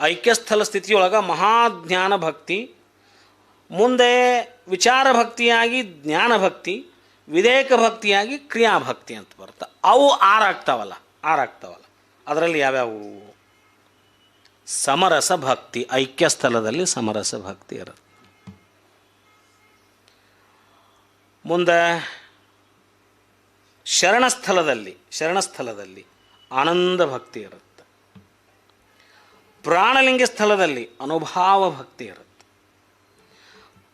ಐಕ್ಯಸ್ಥಲ ಸ್ಥಿತಿಯೊಳಗೆ ಮಹಾಜ್ಞಾನ ಭಕ್ತಿ, ಮುಂದೆ ವಿಚಾರ ಭಕ್ತಿಯಾಗಿ ಜ್ಞಾನ ಭಕ್ತಿ, ವಿಧೇಯಕ ಭಕ್ತಿಯಾಗಿ ಕ್ರಿಯಾಭಕ್ತಿ ಅಂತ ಬರುತ್ತೆ. ಅವು 6 ಆಗ್ತಾವಲ್ಲ. ಅದರಲ್ಲಿ ಯಾವ್ಯಾವು? ಸಮರಸ ಭಕ್ತಿ, ಐಕ್ಯಸ್ಥಲದಲ್ಲಿ ಸಮರಸ ಭಕ್ತಿ ಇರುತ್ತೆ. ಶರಣಸ್ಥಳದಲ್ಲಿ ಆನಂದ ಭಕ್ತಿ ಇರುತ್ತೆ. ಪ್ರಾಣಲಿಂಗ ಸ್ಥಳದಲ್ಲಿ ಅನುಭಾವ ಭಕ್ತಿ ಇರುತ್ತೆ.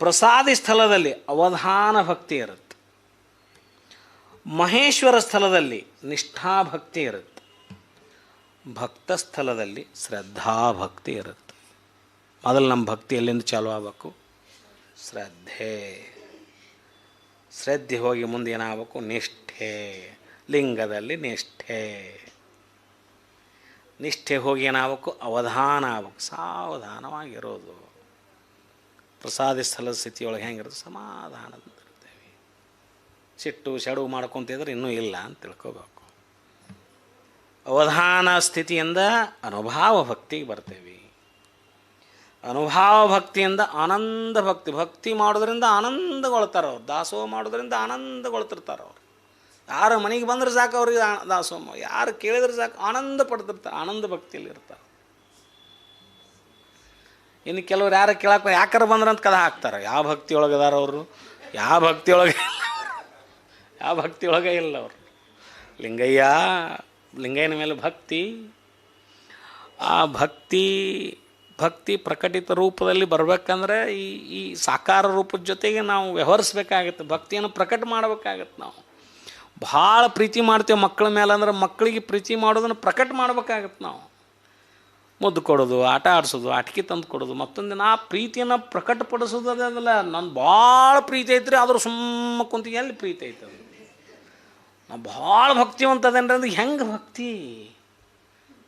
ಪ್ರಸಾದಿ ಸ್ಥಳದಲ್ಲಿ ಅವಧಾನ ಭಕ್ತಿ ಇರುತ್ತೆ. ಮಹೇಶ್ವರ ಸ್ಥಳದಲ್ಲಿ ನಿಷ್ಠಾಭಕ್ತಿ ಇರುತ್ತೆ. ಭಕ್ತ ಸ್ಥಳದಲ್ಲಿ ಶ್ರದ್ಧಾಭಕ್ತಿ ಇರುತ್ತೆ. ಮೊದಲು ನಮ್ಮ ಭಕ್ತಿ ಎಲ್ಲಿಂದ ಚಾಲು ಆಗಬೇಕು? ಶ್ರದ್ಧೆ ಹೋಗಿ ಮುಂದೆ ಏನಾಗಬೇಕು? ನಿಷ್ಠೆ. ಲಿಂಗದಲ್ಲಿ ನಿಷ್ಠೆ ಹೋಗಿ ಏನಾಗಬೇಕು? ಅವಧಾನ ಆಗಬೇಕು. ಸಾವಧಾನವಾಗಿರೋದು. ಪ್ರಸಾದ ಸ್ಥಳದ ಸ್ಥಿತಿಯೊಳಗೆ ಹೆಂಗಿರುತ್ತೆ? ಸಮಾಧಾನದಿಂದ ಇರ್ತೇವೆ. ಸಿಟ್ಟು ಶಡುವು ಮಾಡ್ಕೊತಿದ್ರೆ ಇನ್ನೂ ಇಲ್ಲ ಅಂತ ತಿಳ್ಕೋಬೇಕು. ಅವಧಾನ ಸ್ಥಿತಿಯಿಂದ ಅನುಭಾವ ಭಕ್ತಿಗೆ ಬರ್ತೇವೆ. ಅನುಭಾವ ಭಕ್ತಿಯಿಂದ ಆನಂದ ಭಕ್ತಿ ಮಾಡೋದ್ರಿಂದ ಆನಂದಗೊಳ್ತಾರೆ ಅವ್ರು. ದಾಸೋಹ ಮಾಡೋದ್ರಿಂದ ಆನಂದಗೊಳ್ತಿರ್ತಾರೆ ಅವ್ರು. ಯಾರು ಮನೆಗೆ ಬಂದ್ರೆ ಸಾಕು ಅವ್ರಿಗೆ ದಾಸೋಹ, ಯಾರು ಕೇಳಿದ್ರೆ ಸಾಕು ಆನಂದ ಪಡ್ತಿರ್ತಾರೆ. ಆನಂದ ಭಕ್ತಿಯಲ್ಲಿ ಇರ್ತಾರೆ. ಇನ್ನು ಕೆಲವ್ರು ಯಾರು ಕೇಳಕ್ಕೆ ಯಾಕಾರ ಬಂದ್ರೆ ಅಂತ ಕದ ಹಾಕ್ತಾರೆ. ಯಾವ ಭಕ್ತಿಯೊಳಗದಾರ ಅವರು? ಯಾವ ಭಕ್ತಿಯೊಳಗೆ ಇಲ್ಲ ಅವರು. ಲಿಂಗಯ್ಯನ ಮೇಲೆ ಭಕ್ತಿ. ಆ ಭಕ್ತಿ ಪ್ರಕಟಿತ ರೂಪದಲ್ಲಿ ಬರಬೇಕಂದ್ರೆ ಈ ಸಾಕಾರ ರೂಪದ ಜೊತೆಗೆ ನಾವು ವ್ಯವಹರಿಸ್ಬೇಕಾಗತ್ತೆ. ಭಕ್ತಿಯನ್ನು ಪ್ರಕಟ ಮಾಡಬೇಕಾಗತ್ತೆ. ನಾವು ಭಾಳ ಪ್ರೀತಿ ಮಾಡ್ತೇವೆ ಮಕ್ಕಳ ಮೇಲೆ ಅಂದ್ರೆ ಮಕ್ಕಳಿಗೆ ಪ್ರೀತಿ ಮಾಡೋದನ್ನು ಪ್ರಕಟ ಮಾಡ್ಬೇಕಾಗತ್ತೆ. ನಾವು ಮುದ್ದು ಕೊಡೋದು, ಆಟ ಆಡಿಸೋದು, ಆಟಿಕೆ ತಂದು ಕೊಡೋದು, ಮತ್ತೊಂದು ಆ ಪ್ರೀತಿಯನ್ನು ಪ್ರಕಟಪಡಿಸೋದು. ಅದಲ್ಲ, ನಾನು ಭಾಳ ಪ್ರೀತಿ ಐತ್ರಿ ಆದರೂ ಸುಮ್ಮ ಕುಂತ ಎಲ್ಲಿ ಪ್ರೀತಿ ಐತದ? ನಾವು ಭಾಳ ಭಕ್ತಿವಂತದೇನ್ರಿ ಅಂದ್ರೆ ಹೆಂಗೆ ಭಕ್ತಿ?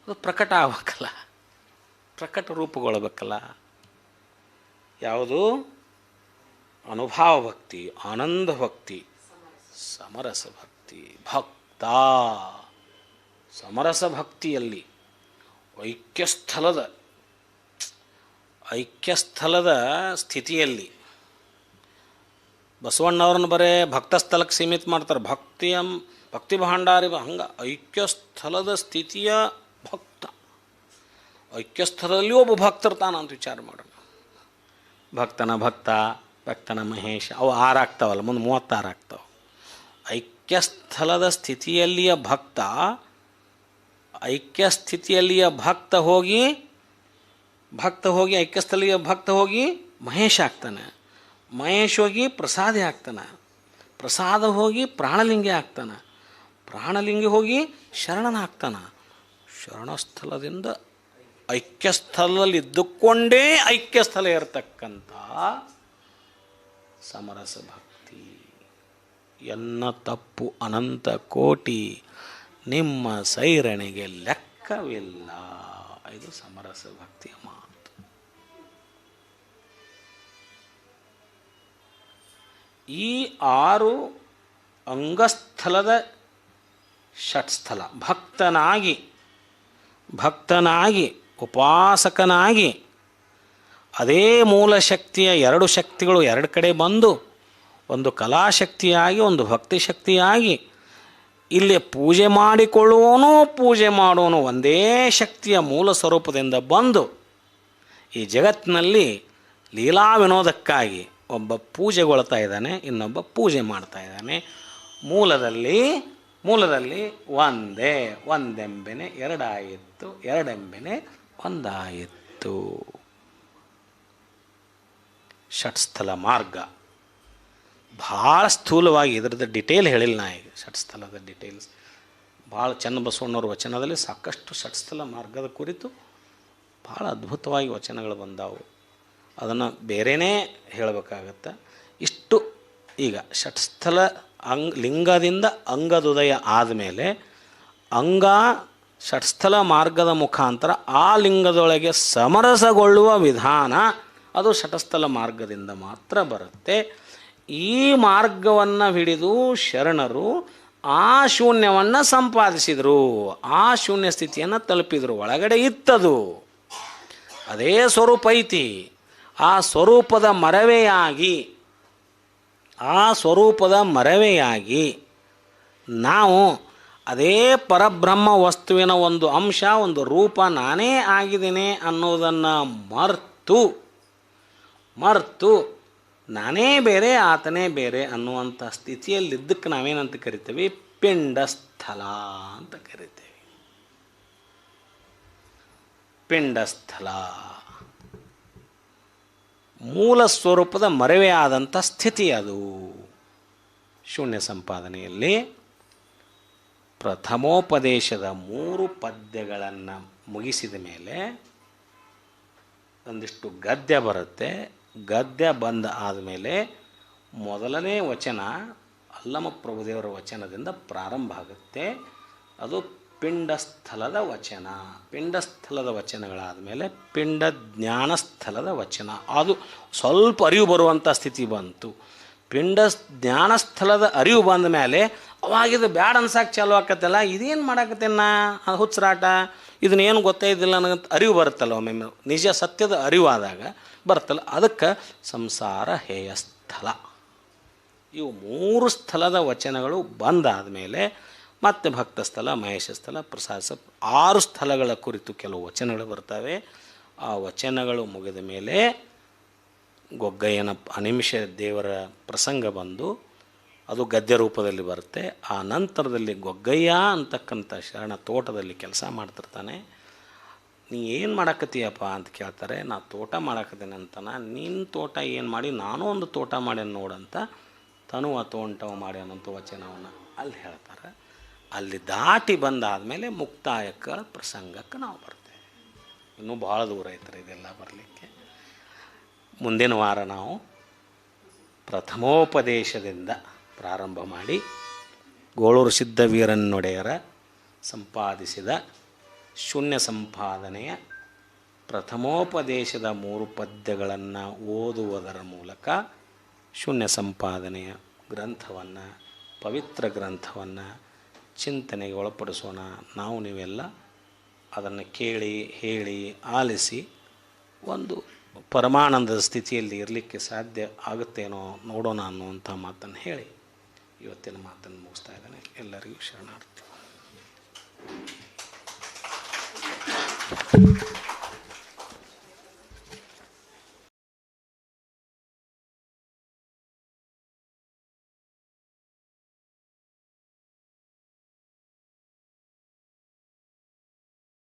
ಅದು ಪ್ರಕಟ ಆಗ್ಬೇಕಲ್ಲ, ಪ್ರಕಟ ರೂಪುಗೊಳ್ಬೇಕಲ್ಲ. ಯಾವುದು? ಅನುಭಾವ ಭಕ್ತಿ, ಆನಂದ ಭಕ್ತಿ, ಸಮರಸ ಭಕ್ತಿ. ಸಮರಸ ಭಕ್ತಿಯಲ್ಲಿ ಐಕ್ಯಸ್ಥಲದ ಸ್ಥಿತಿಯಲ್ಲಿ ಬಸವಣ್ಣವ್ರನ್ನ ಬರೇ ಭಕ್ತ ಸ್ಥಳಕ್ಕೆ ಸೀಮಿತ ಮಾಡ್ತಾರೆ. ಭಕ್ತಿ ಭಾಂಡಾರಿ ಹಂಗೆ ಐಕ್ಯಸ್ಥಲದ ಸ್ಥಿತಿಯ ಭಕ್ತ. ಐಕ್ಯಸ್ಥಳದಲ್ಲಿ ಒಬ್ಬ ಭಕ್ತರ್ತಾನ ಅಂತ ವಿಚಾರ ಮಾಡೋಣ. ಭಕ್ತನ ಮಹೇಶ, ಅವು 6 ಆಗ್ತಾವಲ್ಲ, ಮುಂದೆ 36 ಆಗ್ತಾವೆ. ಐಕ್ಯಸ್ಥಲದ ಸ್ಥಿತಿಯಲ್ಲಿಯ ಭಕ್ತ ಹೋಗಿ ಐಕ್ಯಸ್ಥಳೀಯ ಭಕ್ತ ಹೋಗಿ ಮಹೇಶ ಆಗ್ತಾನೆ. ಮಹೇಶ್ ಹೋಗಿ ಪ್ರಸಾದಿ ಆಗ್ತಾನೆ. ಪ್ರಸಾದ ಹೋಗಿ ಪ್ರಾಣಲಿಂಗಿ ಆಗ್ತಾನೆ. ಪ್ರಾಣಲಿಂಗಿ ಹೋಗಿ ಶರಣನ ಆಗ್ತಾನೆ. ಶರಣಸ್ಥಳದಿಂದ ಐಕ್ಯಸ್ಥಳದಲ್ಲಿ ಇದ್ದುಕೊಂಡೇ ಐಕ್ಯಸ್ಥಳ ಇರತಕ್ಕಂಥ ಸಮರಸ ಭಕ್ತಿ. ಎನ್ನ ತಪ್ಪು ಅನಂತ ಕೋಟಿ, ನಿಮ್ಮ ಸೈರಣೆಗೆ ಲೆಕ್ಕವಿಲ್ಲ. ಇದು ಸಮರಸ ಭಕ್ತಿಯ ಮಾತು. ಈ 6 ಅಂಗಸ್ಥಲದ ಷಟ್ಸ್ಥಲ ಭಕ್ತನಾಗಿ ಉಪಾಸಕನಾಗಿ ಅದೇ ಮೂಲ ಶಕ್ತಿಯ 2 ಶಕ್ತಿಗಳು 2 ಕಡೆ ಬಂದು ಒಂದು ಕಲಾಶಕ್ತಿಯಾಗಿ ಒಂದು ಭಕ್ತಿ ಶಕ್ತಿಯಾಗಿ ಇಲ್ಲಿ ಪೂಜೆ ಮಾಡೋನು ಒಂದೇ ಶಕ್ತಿಯ ಮೂಲ ಸ್ವರೂಪದಿಂದ ಬಂದು ಈ ಜಗತ್ತಿನಲ್ಲಿ ಲೀಲಾ ವಿನೋದಕ್ಕಾಗಿ ಒಬ್ಬ ಪೂಜೆಗೊಳ್ತಾ ಇದ್ದಾನೆ, ಇನ್ನೊಬ್ಬ ಪೂಜೆ ಮಾಡ್ತಾ ಇದ್ದಾನೆ. ಮೂಲದಲ್ಲಿ ಒಂದೆಂಬೆನೆ 2 ಆಯಿತು, 2 ಎಂಬೆನೆ 1 ಆಯಿತು. ಷಟ್ಸ್ಥಲ ಮಾರ್ಗ ಭಾಳ ಸ್ಥೂಲವಾಗಿ ಇದರದ್ದು ಡಿಟೇಲ್ ಹೇಳಿಲ್ಲ ನಾ ಈಗ. ಷಟ್ಸ್ಥಲದ ಡಿಟೇಲ್ಸ್ ಭಾಳ ಚನ್ನಬಸವಣ್ಣವ್ರ ವಚನದಲ್ಲಿ ಸಾಕಷ್ಟು ಷಟ್ಸ್ಥಲ ಮಾರ್ಗದ ಕುರಿತು ಭಾಳ ಅದ್ಭುತವಾಗಿ ವಚನಗಳು ಬಂದಾವು. ಅದನ್ನು ಬೇರೆಯೇ ಹೇಳಬೇಕಾಗತ್ತೆ. ಇಷ್ಟು ಈಗ ಷಟ್ಸ್ಥಲ ಲಿಂಗದಿಂದ ಅಂಗದುದಯ ಆದಮೇಲೆ ಷಟ್ಸ್ಥಲ ಮಾರ್ಗದ ಮುಖಾಂತರ ಆ ಲಿಂಗದೊಳಗೆ ಸಮರಸಗೊಳ್ಳುವ ವಿಧಾನ ಅದು ಷಟ್ಸ್ಥಲ ಮಾರ್ಗದಿಂದ ಮಾತ್ರ ಬರುತ್ತೆ. ಈ ಮಾರ್ಗವನ್ನು ಹಿಡಿದು ಶರಣರು ಆ ಶೂನ್ಯವನ್ನು ಸಂಪಾದಿಸಿದರು, ಆ ಶೂನ್ಯ ಸ್ಥಿತಿಯನ್ನು ತಲುಪಿದರು. ಒಳಗಡೆ ಇತ್ತದು, ಅದೇ ಸ್ವರೂಪ ಐತಿ. ಆ ಸ್ವರೂಪದ ಮರವೆಯಾಗಿ ನಾವು ಅದೇ ಪರಬ್ರಹ್ಮ ವಸ್ತುವಿನ ಒಂದು ಅಂಶ, ಒಂದು ರೂಪ ನಾನೇ ಆಗಿದ್ದೇನೆ ಅನ್ನೋದನ್ನು ಮರೆತು ನಾನೇ ಬೇರೆ ಆತನೇ ಬೇರೆ ಅನ್ನುವಂಥ ಸ್ಥಿತಿಯಲ್ಲಿದ್ದಕ್ಕೆ ನಾವೇನಂತ ಕರಿತೀವಿ? ಪಿಂಡಸ್ಥಲ ಅಂತ ಕರಿತೇವೆ. ಪಿಂಡಸ್ಥಲ ಮೂಲ ಸ್ವರೂಪದ ಮರೆವೆಯಾದಂಥ ಸ್ಥಿತಿ ಅದು. ಶೂನ್ಯ ಸಂಪಾದನೆಯಲ್ಲಿ ಪ್ರಥಮೋಪದೇಶದ 3 ಪದ್ಯಗಳನ್ನು ಮುಗಿಸಿದ ಮೇಲೆ ಒಂದಿಷ್ಟು ಗದ್ಯ ಬರುತ್ತೆ. ಗದ್ಯ ಬಂದ ಆದಮೇಲೆ ಮೊದಲನೇ ವಚನ ಅಲ್ಲಮ ಪ್ರಭುದೇವರ ವಚನದಿಂದ ಪ್ರಾರಂಭ ಆಗುತ್ತೆ. ಅದು ಪಿಂಡಸ್ಥಲದ ವಚನ. ಪಿಂಡಸ್ಥಲದ ವಚನಗಳಾದ ಮೇಲೆ ಪಿಂಡ ಜ್ಞಾನಸ್ಥಲದ ವಚನ. ಅದು ಸ್ವಲ್ಪ ಅರಿವು ಬರುವಂಥ ಸ್ಥಿತಿ ಬಂತು. ಪಿಂಡ ಜ್ಞಾನಸ್ಥಲದ ಅರಿವು ಬಂದ ಮೇಲೆ ಅವಾಗಿದು ಬ್ಯಾಡ ಅನ್ಸಕ್ಕೆ ಚಾಲು ಆಕತ್ತಲ್ಲ, ಇದೇನು ಮಾಡಾಕತ್ತೇನ ಹುಚ್ಚರಾಟ, ಇದನ್ನೇನು ಗೊತ್ತೇ ಇದ್ದಿಲ್ಲ ನನಗಂತ ಅರಿವು ಬರುತ್ತಲ್ಲ. ಒಮ್ಮೆ ನಿಜ ಸತ್ಯದ ಅರಿವಾದಾಗ ಬರುತ್ತಲ್ಲ, ಅದಕ್ಕೆ ಸಂಸಾರ ಹೇಯ ಸ್ಥಳ. ಇವು 3 ಸ್ಥಳದ ವಚನಗಳು ಬಂದಾದ ಮೇಲೆ ಮತ್ತೆ ಭಕ್ತಸ್ಥಳ, ಮಹೇಶ ಸ್ಥಳ, ಪ್ರಸಾದ 6 ಸ್ಥಳಗಳ ಕುರಿತು ಕೆಲವು ವಚನಗಳು ಬರ್ತವೆ. ಆ ವಚನಗಳು ಮುಗಿದ ಮೇಲೆ ಗೊಗ್ಗಯ್ಯನ ಅನಿಮಿಷ ದೇವರ ಪ್ರಸಂಗ ಬಂದು ಅದು ಗದ್ಯ ರೂಪದಲ್ಲಿ ಬರುತ್ತೆ. ಆ ನಂತರದಲ್ಲಿ ಗೊಗ್ಗಯ್ಯ ಅಂತಕ್ಕಂಥ ಶರಣ ತೋಟದಲ್ಲಿ ಕೆಲಸ ಮಾಡ್ತಿರ್ತಾನೆ. ನೀ ಏನು ಮಾಡಾಕತ್ತೀಯಪ್ಪ ಅಂತ ಕೇಳ್ತಾರೆ. ನಾ ತೋಟ ಮಾಡಾಕತ್ತೀನಿ ಅಂತಾನೆ. ನಿನ್ನ ತೋಟ ಏನು ಮಾಡಿ ನಾನು ಒಂದು ತೋಟ ಮಾಡ್ಯಾನ ನೋಡಂತ ತನುವ ತೋಂಟವ ಮಾಡ್ಯಾನಂತ ವಚನವನ್ನು ಅಲ್ಲಿ ಹೇಳ್ತಾರೆ. ಅಲ್ಲಿ ದಾಟಿ ಬಂದಾದಮೇಲೆ ಮುಕ್ತಾಯಕ್ಕೆ ಪ್ರಸಂಗಕ್ಕೆ ನಾವು ಬರ್ತೇವೆ. ಇನ್ನೂ ಭಾಳ ದೂರ ಐತ್ರಿ ಇದೆಲ್ಲ ಬರಲಿಕ್ಕೆ. ಮುಂದಿನ ವಾರ ನಾವು ಪ್ರಥಮೋಪದೇಶದಿಂದ ಪ್ರಾರಂಭ ಮಾಡಿ ಗೋಳೂರು ಸಿದ್ಧವೀರನ್ನೊಡೆಯರ ಸಂಪಾದಿಸಿದ ಶೂನ್ಯ ಸಂಪಾದನೆಯ ಪ್ರಥಮೋಪದೇಶದ 3 ಪದ್ಯಗಳನ್ನು ಓದುವುದರ ಮೂಲಕ ಶೂನ್ಯ ಸಂಪಾದನೆಯ ಗ್ರಂಥವನ್ನು, ಪವಿತ್ರ ಗ್ರಂಥವನ್ನು ಚಿಂತನೆಗೆ ಒಳಪಡಿಸೋಣ. ನಾವು ನೀವೆಲ್ಲ ಅದನ್ನು ಕೇಳಿ ಹೇಳಿ ಆಲಿಸಿ ಒಂದು ಪರಮಾನಂದದ ಸ್ಥಿತಿಯಲ್ಲಿ ಇರಲಿಕ್ಕೆ ಸಾಧ್ಯ ಆಗುತ್ತೇನೋ ನೋಡೋಣ ಅನ್ನುವಂಥ ಮಾತನ್ನು ಹೇಳಿ ಇವತ್ತಿನ ಮಾತನ್ನು ಮುಗಿಸ್ತಾ ಇದ್ದಾನೆ. ಎಲ್ಲರಿಗೂ ಶರಣಾರ್ಥಿ.